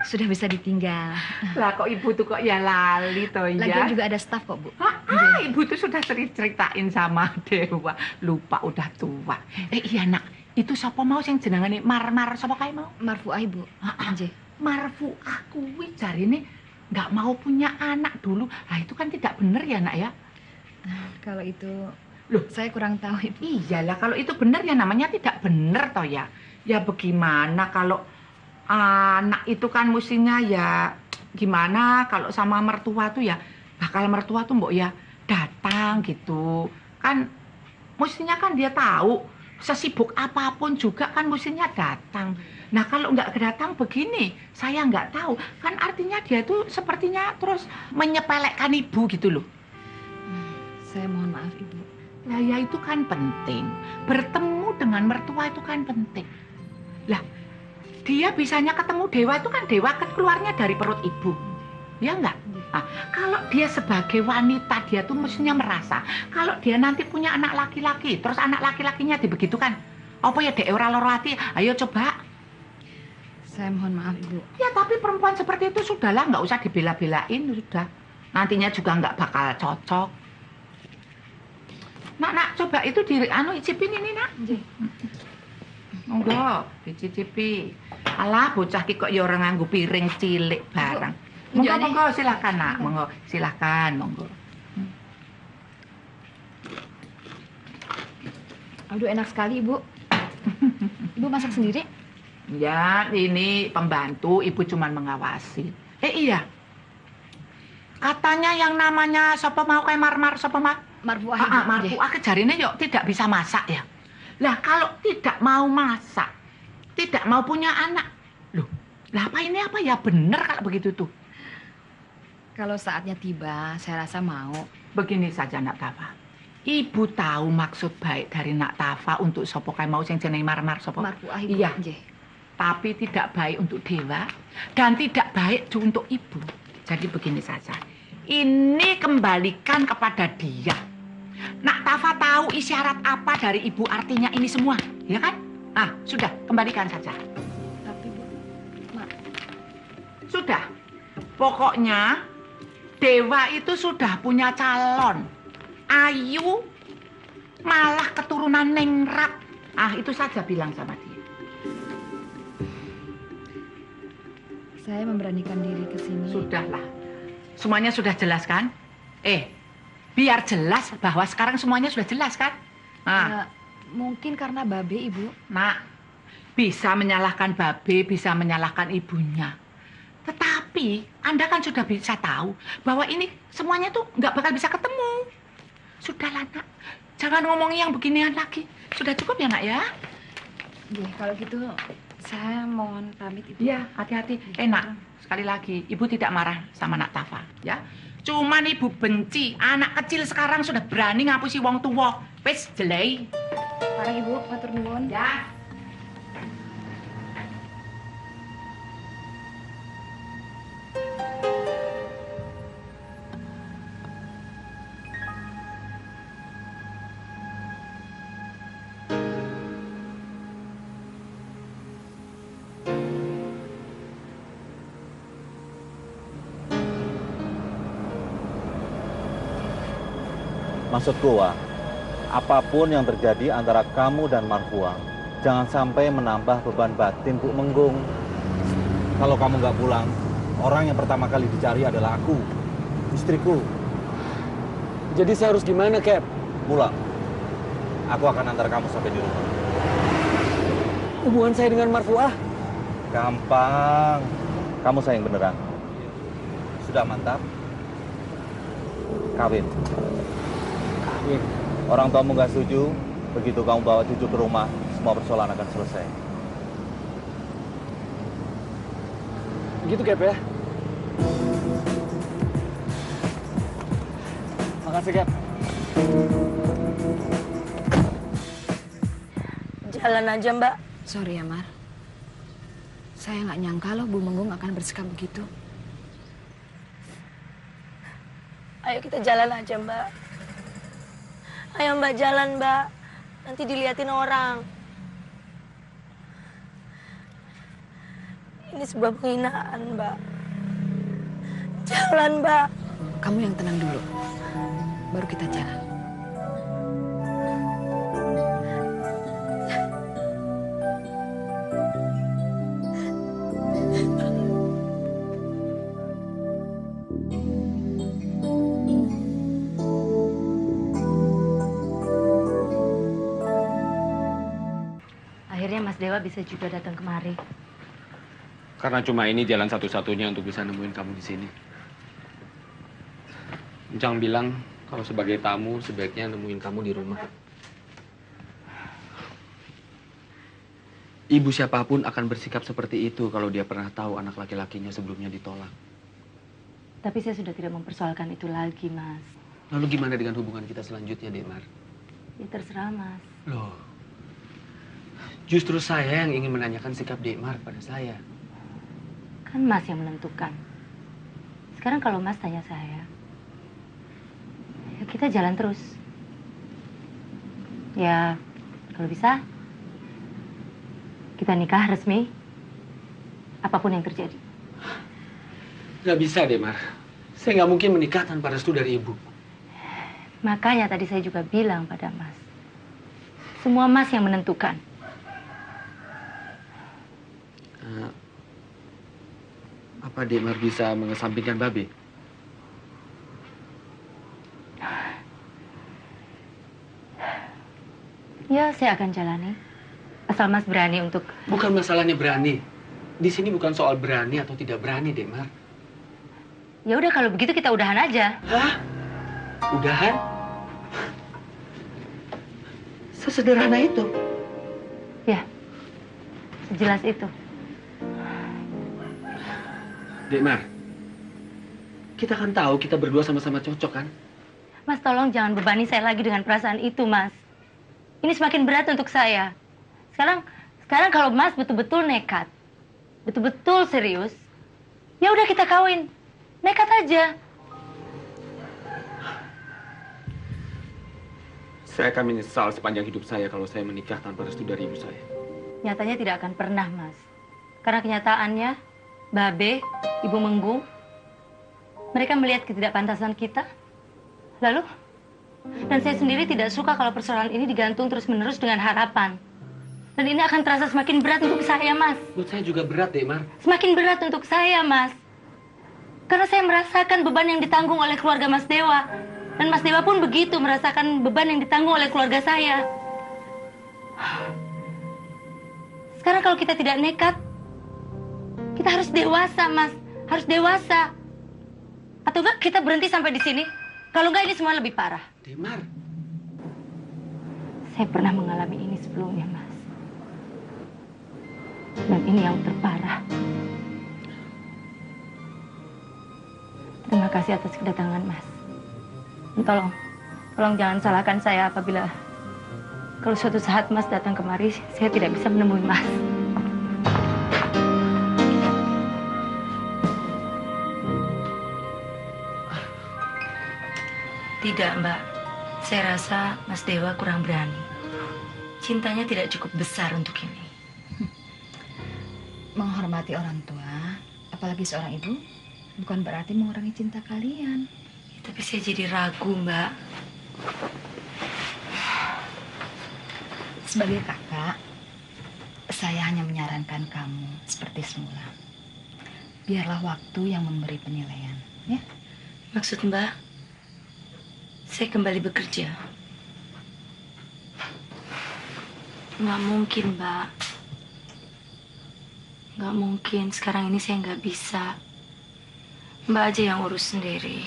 Sudah bisa ditinggal. Lah kok Ibu tuh kok ya lali toh ya? Lagian juga ada staf kok, Bu. Ibu tuh sudah sering ceritain sama Dewa. Lupa udah tua. Iya nak, itu siapa mau sing jenengane Marmar sapa kae mau? Marfuah, Ibu. Nggih. Marfuah kuwi jarine nggak mau punya anak dulu. Itu kan tidak benar ya nak ya? Kalau itu loh, saya kurang tahu, Ibu. Iyalah kalau itu benar ya namanya tidak benar toh ya. Ya bagaimana kalau anak itu kan mestinya ya gimana kalau sama mertua tuh ya bakal mertua tuh mbok ya datang gitu. Kan mestinya kan dia tahu sesibuk apapun juga kan mestinya datang. Nah kalau nggak datang begini saya nggak tahu. Kan artinya dia tuh sepertinya terus menyepelekan ibu gitu loh. Saya mohon maaf, Ibu. Nah ya itu kan penting. Bertemu dengan mertua itu kan penting. Lah, dia bisanya ketemu Dewa itu kan Dewa keluarnya dari perut ibu. Ya enggak? Nah, kalau dia sebagai wanita, dia tuh mestinya merasa kalau dia nanti punya anak laki-laki, terus anak laki-lakinya dibegitukan. Apa ya dek ora loro ati? Ayo coba. Saya mohon maaf, Ibu. Ya tapi perempuan seperti itu sudahlah, nggak usah dibela-belain, sudah. Nantinya juga nggak bakal cocok. Nak, coba itu icipin ini, Nak. Monggo, dicicipi. Alah, bocah ki kok ya ora nganggo piring cilik barang. Monggo, silakan, Nak. Monggo, silakan, monggo. Aduh, enak sekali, Ibu. Ibu masak sendiri? Ya, ini pembantu, Ibu cuma mengawasi. Iya. Katanya yang namanya sapa mau kayak Marmar, sapa mau? Marfuah. Marfuah kejarine yuk tidak bisa masak ya. Lah kalau tidak mau masak, tidak mau punya anak. Loh, lah apa ini apa ya bener kalau begitu tuh? Kalau saatnya tiba, saya rasa mau. Begini saja Nak Tafa. Ibu tahu maksud baik dari Nak Tafa untuk sapa kae mau sing jenenge Marmar sapa? Marfuah, Ibu. Iya. Tapi tidak baik untuk Dewa dan tidak baik untuk Ibu. Jadi begini saja. Ini kembalikan kepada dia. Nak Tafa tahu isyarat apa dari Ibu artinya ini semua, ya kan? Sudah, kembalikan saja. Tapi Bu, Mak. Sudah. Pokoknya Dewa itu sudah punya calon. Ayu malah keturunan Ningrat. Itu saja bilang sama dia. Saya memberanikan diri ke sini. Sudahlah. Semuanya sudah jelas kan? Biar jelas bahwa sekarang semuanya sudah jelas kan? Mungkin karena Babe, Ibu. Nak, bisa menyalahkan Babe, bisa menyalahkan ibunya. Tetapi Anda kan sudah bisa tahu bahwa ini semuanya tuh nggak bakal bisa ketemu. Sudahlah Nak, jangan ngomongin yang beginian lagi. Sudah cukup ya Nak ya? Kalau gitu saya mohon pamit, Ibu. Iya, hati-hati. Nak, sekali lagi, Ibu tidak marah sama Nak Tafa, ya? Cuman Ibu benci, anak kecil sekarang sudah berani ngapusi wong tua. Wes, jelei. Parang Ibu, matur nuwun. Ya. Maksudku, Wak, apapun yang terjadi antara kamu dan Marfuah, jangan sampai menambah beban batin Bu Menggung. Kalau kamu nggak pulang, orang yang pertama kali dicari adalah aku, istriku. Jadi saya harus gimana, Cap? Pulang. Aku akan antar kamu sampai di rumah. Hubungan saya dengan Marfuah? Gampang. Kamu sayang beneran. Sudah mantap? Kawin. Orang tuamu nggak setuju, begitu kamu bawa cucu ke rumah, semua persoalan akan selesai. Begitu, Cap ya. Makasih, Cap. Jalan aja, Mbak. Sorry ya, Mar. Saya nggak nyangka loh Bu Menggung akan bersikap begitu. Ayo kita jalan aja, Mbak. Ayo, Mbak, jalan, Mbak. Nanti diliatin orang. Ini sebuah penghinaan, Mbak. Jalan, Mbak. Kamu yang tenang dulu. Baru kita jalan. Akhirnya Mas Dewa bisa juga datang kemari. Karena cuma ini jalan satu-satunya untuk bisa nemuin kamu di sini. Encang bilang kalau sebagai tamu sebaiknya nemuin kamu di rumah. Ibu siapapun akan bersikap seperti itu kalau dia pernah tahu anak laki-lakinya sebelumnya ditolak. Tapi saya sudah tidak mempersoalkan itu lagi, Mas. Lalu gimana dengan hubungan kita selanjutnya, Demar? Ya terserah, Mas. Loh, justru saya yang ingin menanyakan sikap Demar pada saya. Kan Mas yang menentukan. Sekarang kalau Mas tanya saya, ya kita jalan terus. Ya, kalau bisa, kita nikah resmi, apapun yang terjadi. Nggak bisa, Demar. Saya nggak mungkin menikah tanpa restu dari ibu. Makanya tadi saya juga bilang pada Mas, semua Mas yang menentukan. Apa Demar bisa mengesampingkan Babe? Ya, saya akan jalani. Asal Mas berani untuk... Bukan masalahnya berani. Di sini bukan soal berani atau tidak berani, Demar. Ya udah kalau begitu kita udahan aja. Hah? Udahan? Sesederhana itu? Ya, sejelas itu. Demar, kita kan tahu kita berdua sama-sama cocok, kan? Mas, tolong jangan bebani saya lagi dengan perasaan itu, Mas. Ini semakin berat untuk saya. Sekarang kalau Mas betul-betul nekat, betul-betul serius, ya udah kita kawin. Nekat aja. Saya akan menyesal sepanjang hidup saya kalau saya menikah tanpa restu dari ibu saya. Nyatanya tidak akan pernah, Mas. Karena kenyataannya, Babe, Ibu Menggung, mereka melihat ketidakpantasan kita. Lalu, dan saya sendiri tidak suka kalau persoalan ini digantung terus-menerus dengan harapan. Dan ini akan terasa semakin berat untuk saya, Mas. Buat saya juga berat, Demar. Semakin berat untuk saya, Mas. Karena saya merasakan beban yang ditanggung oleh keluarga Mas Dewa. Dan Mas Dewa pun begitu merasakan beban yang ditanggung oleh keluarga saya. Sekarang kalau kita tidak nekat, kita harus dewasa, Mas. Harus dewasa. Atau enggak kita berhenti sampai di sini? Kalau enggak ini semua lebih parah. Demar. Saya pernah mengalami ini sebelumnya, Mas. Dan ini yang terparah. Terima kasih atas kedatangan, Mas. Dan tolong jangan salahkan saya apabila kalau suatu saat Mas datang kemari, saya tidak bisa menemui Mas. Tidak, Mbak. Saya rasa Mas Dewa kurang berani. Cintanya tidak cukup besar untuk ini. Menghormati orang tua, apalagi seorang ibu, bukan berarti mengurangi cinta kalian. Tapi saya jadi ragu, Mbak. Sebagai kakak, saya hanya menyarankan kamu seperti semula. Biarlah waktu yang memberi penilaian, ya? Maksud Mbak, saya kembali bekerja. Nggak mungkin, Mbak. Nggak mungkin. Sekarang ini saya nggak bisa. Mbak aja yang urus sendiri.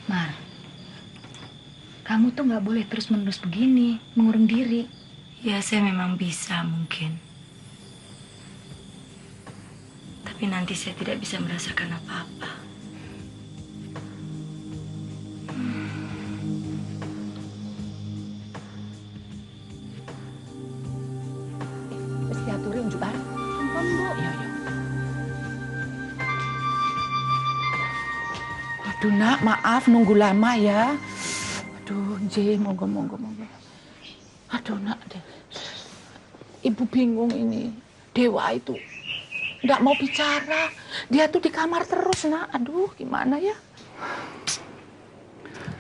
Mar, kamu tuh nggak boleh terus-menerus begini, mengurung diri. Ya, saya memang bisa mungkin. Tapi nanti saya tidak bisa merasakan apa-apa. Terus diaturin juga. Ampun, Bu. Iya, iya. Aduh, Nak, maaf nunggu lama ya. Aduh, J, monggo. Aduh, Nak, Ibu bingung ini. Dewa itu nggak mau bicara. Dia tuh di kamar terus, Nak. Aduh, gimana ya?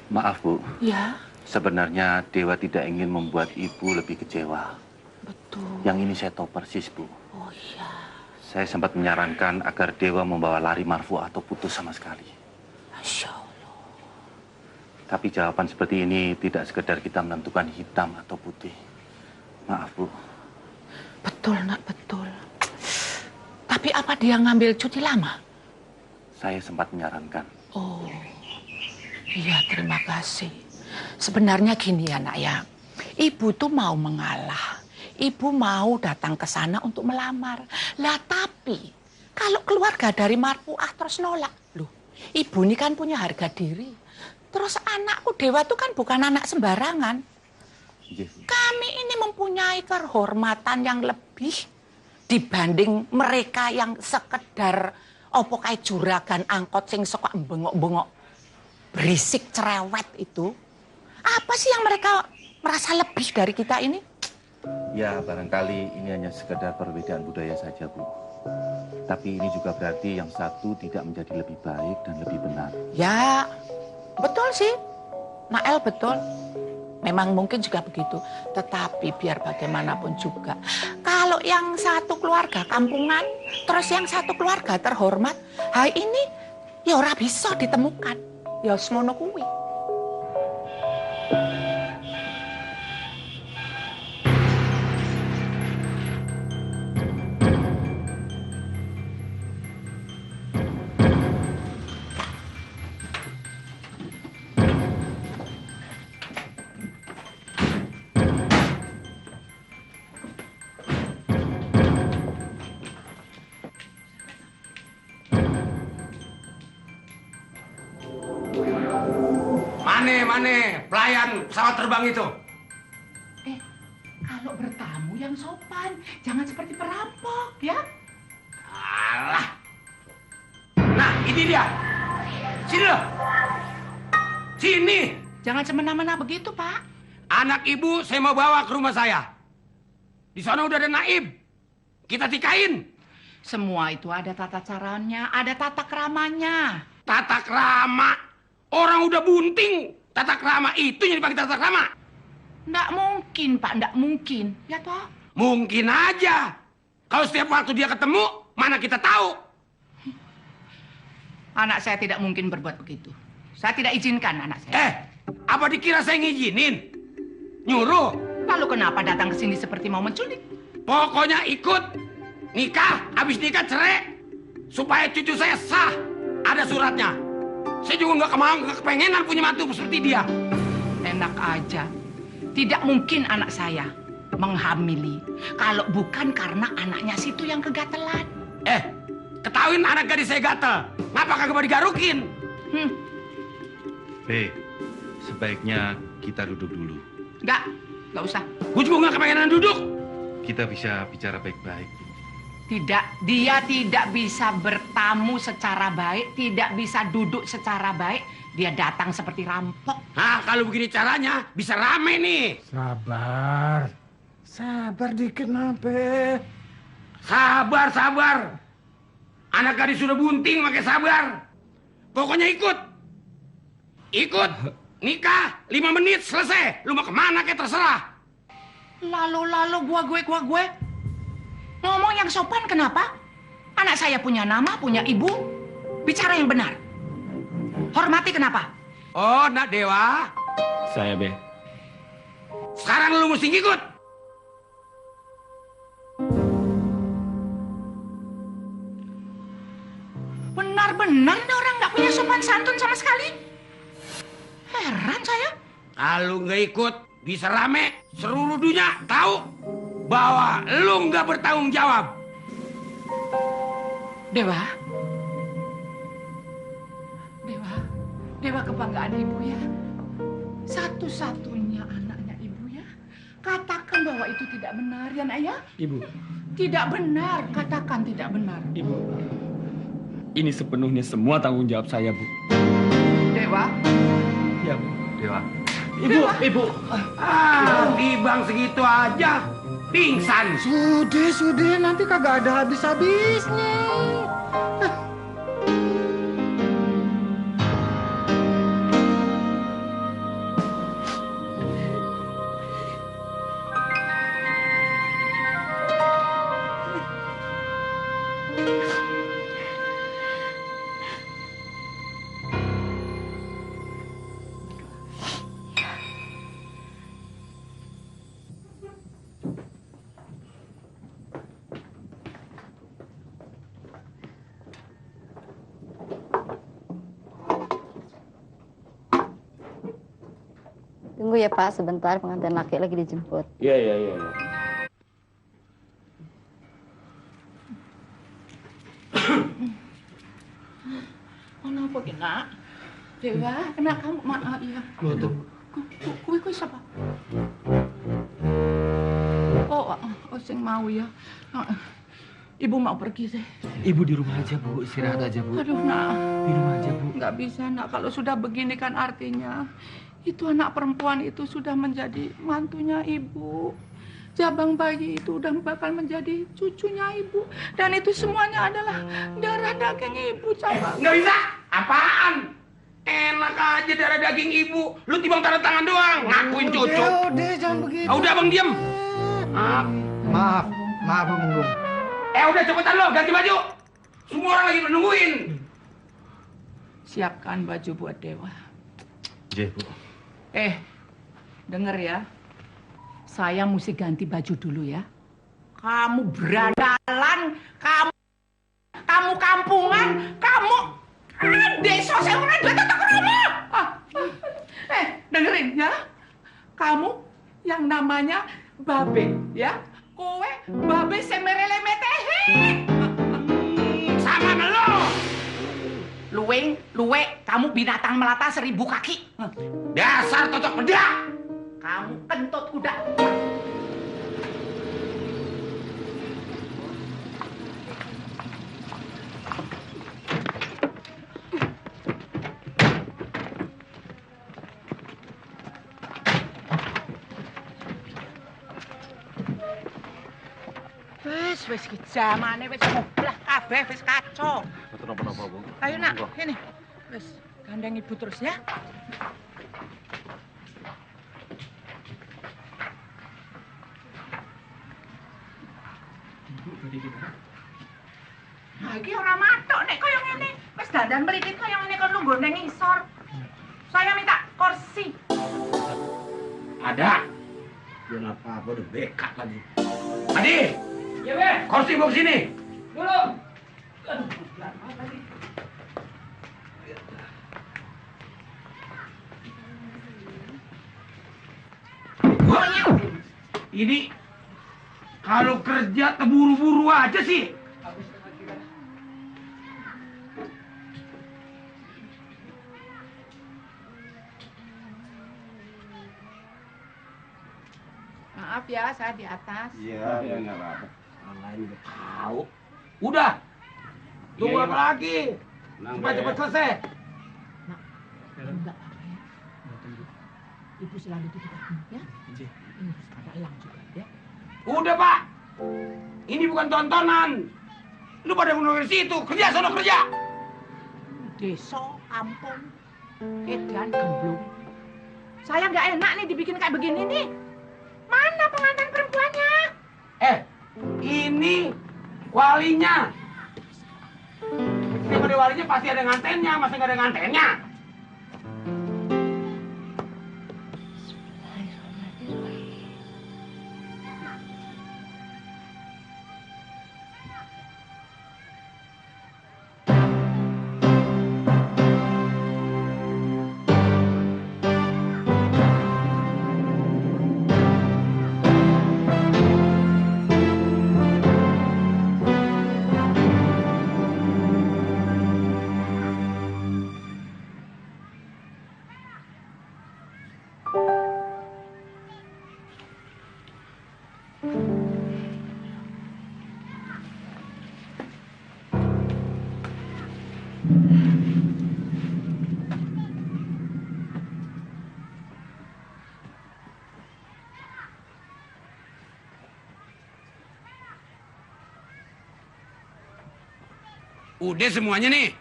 Maaf, Bu. Ya. Sebenarnya Dewa tidak ingin membuat Ibu lebih kecewa. Betul. Yang ini saya tahu persis, Bu. Oh iya. Saya sempat menyarankan agar Dewa membawa lari marfu atau putus sama sekali. Masya Allah. Tapi jawaban seperti ini tidak sekedar kita menentukan hitam atau putih. Maaf, Bu. Betul, Nak, betul. Tapi apa dia ngambil cuti lama? Saya sempat menyarankan. Oh, iya, terima kasih. Sebenarnya gini ya, Nak, ya. Ibu tuh mau mengalah. Ibu mau datang ke sana untuk melamar. Lah, tapi kalau keluarga dari Marfuah terus nolak. Loh, Ibu ini kan punya harga diri. Terus anakku Dewa tuh kan bukan anak sembarangan. Kami ini mempunyai kehormatan yang lebih dibanding mereka yang sekedar opo kayak juragan angkot sing suka bengok-bengok berisik cerewet itu. Apa sih yang mereka merasa lebih dari kita ini? Ya, barangkali ini hanya sekedar perbedaan budaya saja, Bu. Tapi ini juga berarti yang satu tidak menjadi lebih baik dan lebih benar. Ya, betul sih. Nael betul. Memang mungkin juga begitu. Tetapi biar bagaimanapun juga. Kalau yang satu keluarga kampungan, terus yang satu keluarga terhormat, hal ini ya ora bisa ditemukan. Ya semono kuwi. Mana pelayan pesawat terbang itu? Kalau bertamu yang sopan, jangan seperti perampok, ya? Alah. Nah, ini dia. Sini loh. Sini. Jangan semena-mena begitu, Pak. Anak ibu saya mau bawa ke rumah saya. Di sana udah ada naib. Kita tikain. Semua itu ada tata caranya, ada tata keramanya. Tata krama. Orang udah bunting. Tata krama itu yang dipakai tata krama. Nggak mungkin, Pak. Nggak mungkin. Ya toh? Mungkin aja. Kalau setiap waktu dia ketemu, mana kita tahu. Anak saya tidak mungkin berbuat begitu. Saya tidak izinkan anak saya. Apa dikira saya ngizinin? Nyuruh? Lalu kenapa datang ke sini seperti mau menculik? Pokoknya ikut. Nikah, habis nikah cerai. Supaya cucu saya sah. Ada suratnya. Saya juga nggak kepengenan punya mantu seperti dia. Enak aja. Tidak mungkin anak saya menghamili kalau bukan karena anaknya situ yang kegatelan. Ketahuin anak gadis saya gatel. Ngapa kagak mau digarukin? Sebaiknya kita duduk dulu. Nggak usah. Gue juga nggak kepengenan duduk. Kita bisa bicara baik-baik. Tidak, dia tidak bisa bertamu secara baik, tidak bisa duduk secara baik. Dia datang seperti rampok. Nah, kalau begini caranya bisa rame nih. Sabar. Sabar dikit, Nape. Sabar. Anak gadis sudah bunting, pakai sabar. Pokoknya ikut. Nikah, 5 menit selesai. Lu mau kemana kayak terserah. Lalu gua gue. Ngomong yang sopan kenapa? Anak saya punya nama, punya ibu. Bicara yang benar. Hormati kenapa? Oh, Nak Dewa. Saya, Be. Sekarang lu mesti ngikut. Benar-benar ini orang nggak punya sopan santun sama sekali. Heran saya. Kalau nggak ikut, bisa rame. Seluruh dunia tahu bahwa lu nggak bertanggung jawab. Dewa. Dewa kebanggaan ibu ya. Satu-satunya anaknya ibu ya. Katakan bahwa itu tidak benar ya nak ya. Ibu. Tidak benar, katakan tidak benar. Ibu. Ini sepenuhnya semua tanggung jawab saya, Bu. Dewa. Ya, Bu. Dewa. Ibu. Ibang segitu aja. Pingsan. Sudah, nanti kagak ada habis-habisnya. Tunggu ya Pak, sebentar pengantin laki lagi dijemput. Iya. Kenapa kena? Dewa, kena kamu maaf ya. Kue siapa? Oh, sing mau ya. Ibu mau pergi sih. Ibu di rumah aja, Bu. Istirahat aja, Bu. Aduh, nak. Di rumah aja, Bu. Nggak bisa, nak. Kalau sudah begini kan artinya itu anak perempuan itu sudah menjadi mantunya ibu. Jabang bayi itu udah bakal menjadi cucunya ibu. Dan itu semuanya adalah darah daging ibu, Cabang. Nggak bisa. Apaan? Enak aja darah daging ibu. Lu timbang tanda tangan doang. Ngakuin cucu. Udah, jangan begitu. Udah bang, diam. Maaf, Bang Menggung. Udah cepetan lo, ganti baju. Semua orang lagi nungguin. Siapkan baju buat Dewa. Iya, Bu. Denger ya. Saya mesti ganti baju dulu ya. Kamu berandalan, kamu kampungan, kamu desa seuran datang ke rumah. Dengerin ya. Kamu yang namanya Babe ya. Kowe Babe semerele metehe. Sama lo. Luwe, kamu binatang melata 1000 kaki. Dasar cocok bedak. Kamu kentut kuda. Wis ki jamane wis mublah kabeh wis kacau. Betul napa-napa, Bu. Ayo nak, sini. Wis gandeng ibu terus ya. Nah, iki ora matok nek kaya ngene. Wis dandan mritit kaya ngene kon lungguh ning ngisor. Saya minta kursi. Ada. Jangan apa-apa udah bekat lagi. Adi. Iya, Be. Kursi bawa sini. Dulu. Ini kalau kerja terburu-buru aja sih. Maaf ya, saya di atas. Iya, enggak apa-apa. Orang lain udah tahu. Udah. Tunggu Iya, apa lagi? Supaya cepat selesai. Enggak apa ya. Ibu selalu di dekatmu ya. Ini ada elang juga ya. Udah, Pak. Ini bukan tontonan. Lu pada menunggu situ. Kerja, sono kerja. Desa, kampung, edan gemblung. Saya nggak enak nih dibikin kayak begini nih. Mana pengantin perempuannya? Ini walinya. Setiap ada walinya pasti ada ngantennya. Masa nggak ada ngantennya? Udah semuanya nih.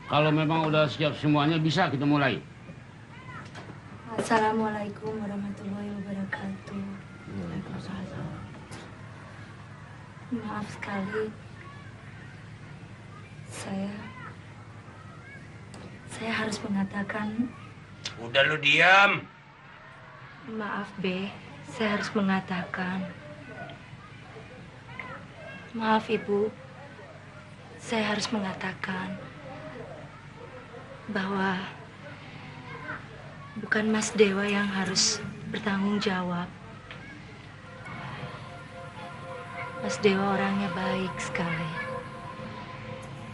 Kalau memang udah siap semuanya, bisa kita mulai. Assalamualaikum warahmatullahi wabarakatuh. Waalaikumsalam. Maaf sekali. Saya harus mengatakan. Udah lu diam. Maaf, B. Saya harus mengatakan. Maaf, Ibu. Saya harus mengatakan bahwa bukan Mas Dewa yang harus bertanggung jawab. Mas Dewa orangnya baik sekali.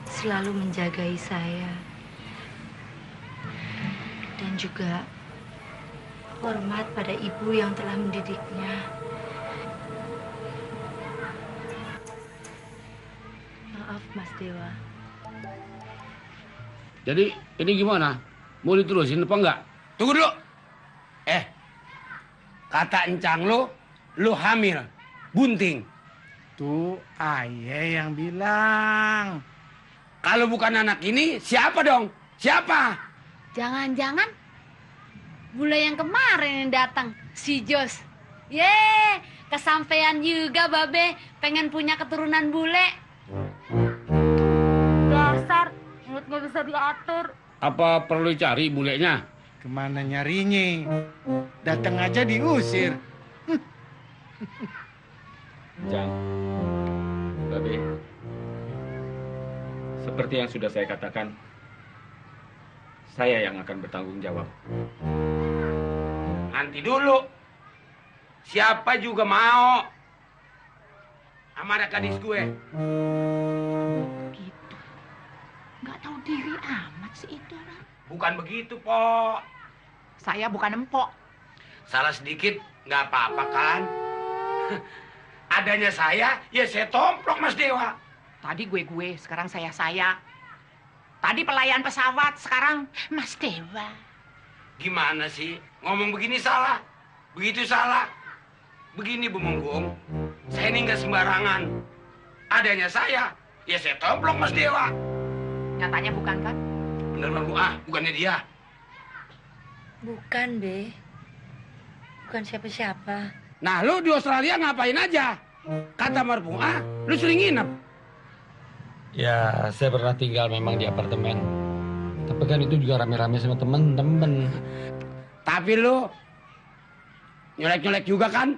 Selalu menjagai saya. Dan juga hormat pada ibu yang telah mendidiknya. Maaf, Mas Dewa. Jadi ini gimana? Mau diterusin apa enggak? Tunggu dulu. Kata encang lu hamil, bunting. Tuh ayah yang bilang. Kalau bukan anak ini, siapa dong? Siapa? Jangan-jangan bule yang kemarin yang datang, si Jos. Yeay, kesampean juga Babe, pengen punya keturunan bule. Dasar, mulut nggak bisa diatur. Apa perlu cari bulenya? Kemana nyarinya? Datang aja diusir. Jang, Babe, seperti yang sudah saya katakan, saya yang akan bertanggung jawab. Nanti dulu. Siapa juga mau sama ada gadis gue. Gitu. Nggak tahu diri amat sih itu orang. Bukan begitu, Po. Saya bukan empok. Salah sedikit nggak apa-apa kan? Adanya saya, ya saya tomplok Mas Dewa. Tadi gue, sekarang saya. Tadi pelayan pesawat, sekarang Mas Dewa. Gimana sih? Ngomong begini salah. Begitu salah. Begini Bu Menggung, saya ini nggak sembarangan. Adanya saya, ya saya tomplok Mas Dewa. Nyatanya bukan kan? Bener Bang Bu, bukannya dia. Bukan, Be. Bukan siapa-siapa. Nah, lu di Australia ngapain aja? Kata Marfuah, lu sering nginep. Ya, saya pernah tinggal memang di apartemen. Tapi kan itu juga rame-rame sama temen-temen. Tapi lu nyolek-nyolek juga kan?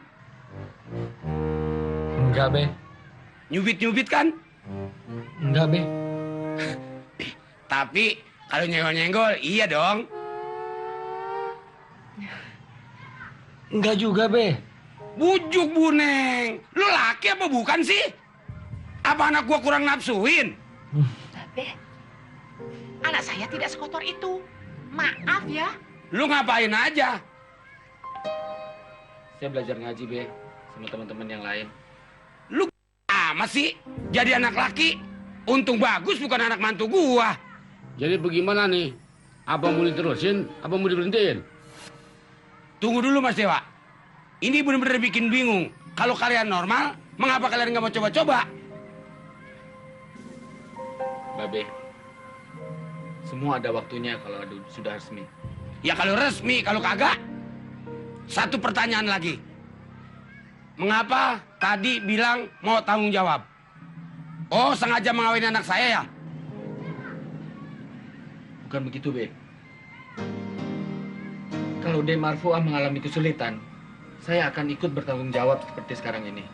Enggak, Be. Nyubit-nyubit kan? Enggak, Be. Tapi kalau nyenggol-nyenggol, iya dong. Enggak juga, Be. Bujuk Bu Neng. Lu laki apa bukan sih? Apa anak gua kurang nafsuin? Babe, anak saya tidak sekotor itu. Maaf ya. Lu ngapain aja? Saya belajar ngaji, Be. Sama teman-teman yang lain. Lu amat sih jadi anak laki. Untung bagus bukan anak mantu gua. Jadi bagaimana nih? Apa mau diterusin, apa mau diberhentiin? Tunggu dulu Mas Dewa. Ini benar-benar bikin bingung. Kalau kalian normal, mengapa kalian nggak mau coba-coba? Babe, semua ada waktunya kalau sudah resmi. Ya kalau resmi, kalau kagak. Satu pertanyaan lagi. Mengapa tadi bilang mau tanggung jawab? Oh, sengaja mengawini anak saya ya? Bukan begitu, Be. Kalau De Marfuah mengalami kesulitan, saya akan ikut bertanggung jawab seperti sekarang ini.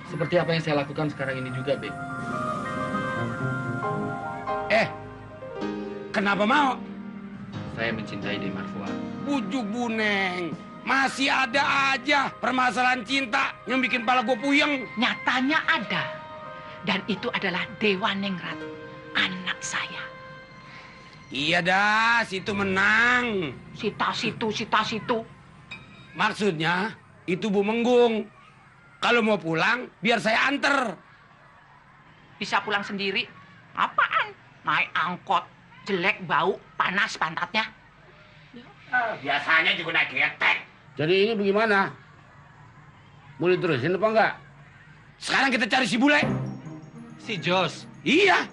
Seperti apa yang saya lakukan sekarang ini juga, Be. Kenapa mau? Saya mencintai De Marfuah. Bujuk Bu Neng. Masih ada aja permasalahan cinta yang bikin kepala gue puyeng. Nyatanya ada. Dan itu adalah Dewa Ningrat, anak saya. Iya dah, situ menang. Sita situ. Maksudnya, itu Bu Menggung. Kalau mau pulang, biar saya anter. bisa pulang sendiri. Apaan? Naik angkot, jelek, bau, panas pantatnya. Biasanya juga naik getek. Jadi ini bagaimana? Mau diterusin apa enggak? Sekarang kita cari si bule. Si Jos. Iya.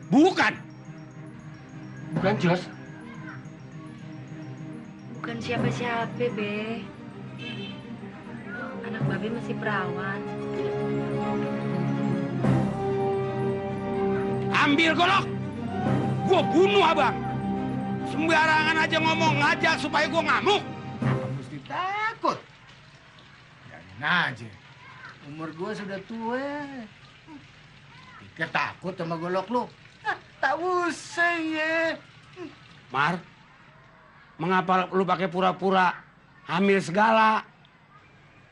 Bukan. Bukan Jos. Bukan siapa-siapa, Be. Anak Babe masih perawan. Ambil golok. Gua bunuh abang. Sembarangan aja ngomong, ngajak supaya gua ngamuk. Apa mesti takut? Jangan aja. Umur gua sudah tua. Pikir takut sama golok lu? Tak usah ya. Mar, mengapa lu pakai pura-pura hamil segala?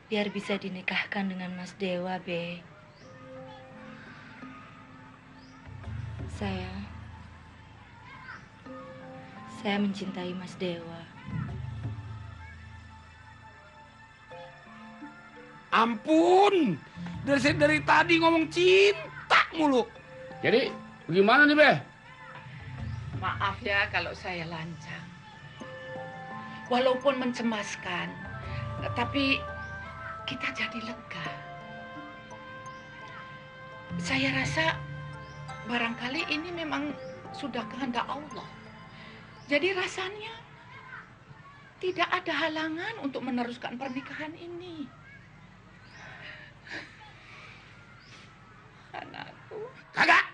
Biar bisa dinikahkan dengan Mas Dewa, Be. Saya mencintai Mas Dewa. Ampun, dari tadi ngomong cinta mulu. Jadi, bagaimana nih, Be? Maaf ya kalau saya lancang. Walaupun mencemaskan, tapi kita jadi lega. Saya rasa barangkali ini memang sudah kehendak Allah. Jadi rasanya tidak ada halangan untuk meneruskan pernikahan ini. Anakku. Kagak.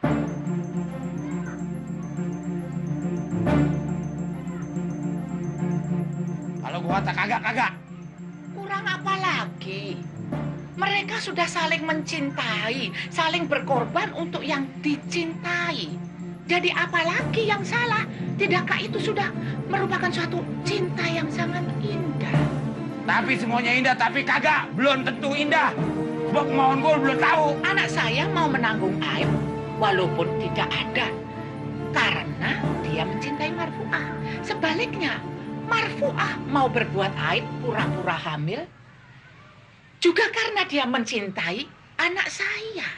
Kalau gua kata kagak. Kurang apa lagi? Mereka sudah saling mencintai, saling berkorban untuk yang dicintai. Jadi apa lagi yang salah? Tidakkah itu sudah merupakan suatu cinta yang sangat indah? Tapi semuanya indah, tapi kagak. Belum tentu indah. Sebab kemauan gue belum tahu. Anak saya mau menanggung aib walaupun tidak ada. Karena dia mencintai Marfuah. Sebaliknya, Marfuah mau berbuat aib pura-pura hamil juga karena dia mencintai anak saya.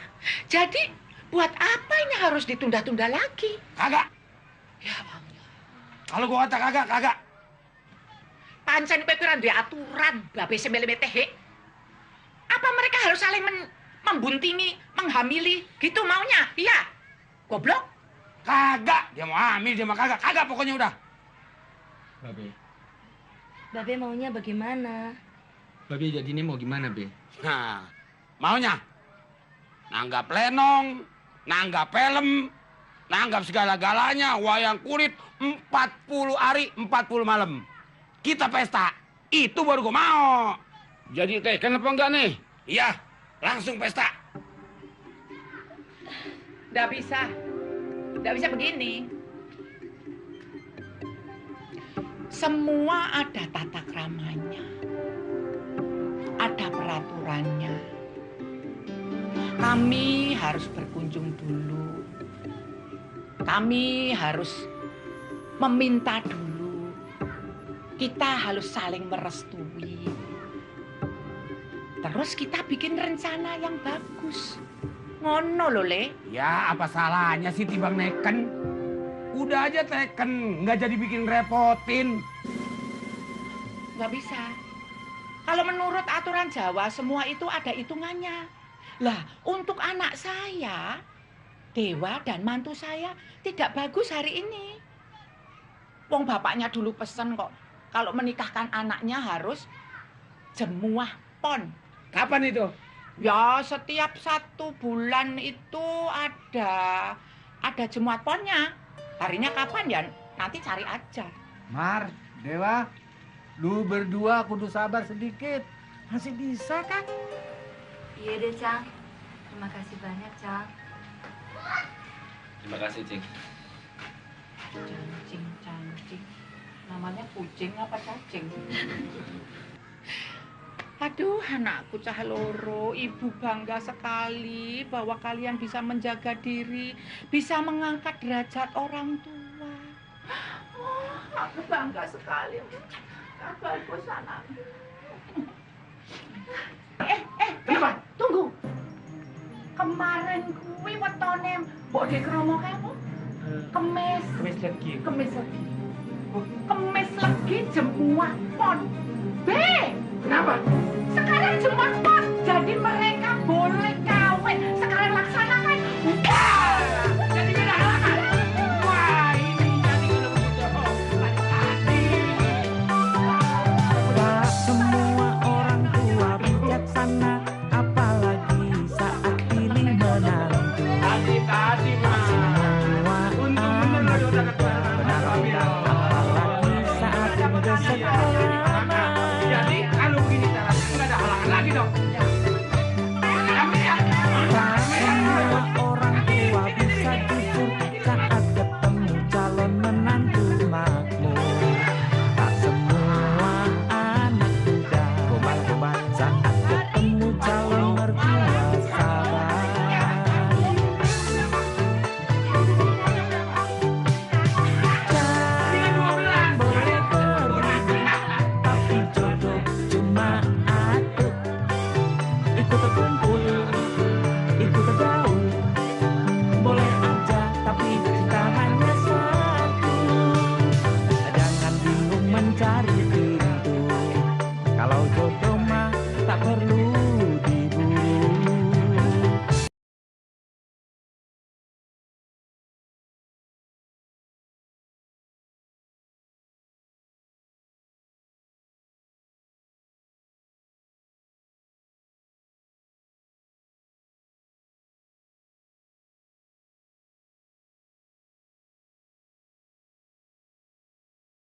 Jadi, buat apa ini harus ditunda-tunda lagi? Kagak. Ya Allah. Kalau gua kata kagak. Pancen pikiran dia aturan, babe semele-metehe. Apa mereka harus saling membuntingi, menghamili? Gitu maunya? Iya. Goblok. Kagak. Dia mau hamil, dia mau kagak. Kagak pokoknya udah. Babe maunya bagaimana? Babe jadinya mau gimana, Be? Nah, maunya nanggap lenong, nanggap film, nanggap segala-galanya, wayang kulit 40 hari, 40 malam. Kita pesta. Itu baru gua mau. Jadi teken apa enggak nih? Iya, langsung pesta. Nggak bisa begini. Semua ada tata kramanya. Ada peraturannya. Kami harus berkunjung dulu. Kami harus meminta dulu. Kita harus saling merestui. Terus kita bikin rencana yang bagus. Ngono lho, Le. Ya, apa salahnya sih timbang neken? Udah aja teken, nggak jadi bikin repotin. Nggak bisa. Kalau menurut aturan Jawa, semua itu ada hitungannya. Lah, untuk anak saya, Dewa dan mantu saya tidak bagus hari ini. Wong bapaknya dulu pesen kok, kalau menikahkan anaknya harus jemuah pon. Kapan itu? Ya, setiap 1 bulan itu ada jemuat ponnya. Harinya kapan ya? Nanti cari aja. Mar, Dewa, lu berdua kudu sabar sedikit. Masih bisa kan? Iya deh, Cang. Terima kasih banyak, Cang. Terima kasih, Cing. Cancing. Namanya kucing apa cacing? Aduh, anakku cah loro, ibu bangga sekali bahwa kalian bisa menjaga diri, bisa mengangkat derajat orang tua. Oh, aku bangga sekali. Bagus anakku. Kenapa? Tunggu. kemarin kuwi wetone mbok de kromo kamu. Kemis. Kemis lagi. Kemis lagi. Kemis lagi Jumat Pon. Be, Kenapa? sekarang Jumat Pon. Jadi mereka boleh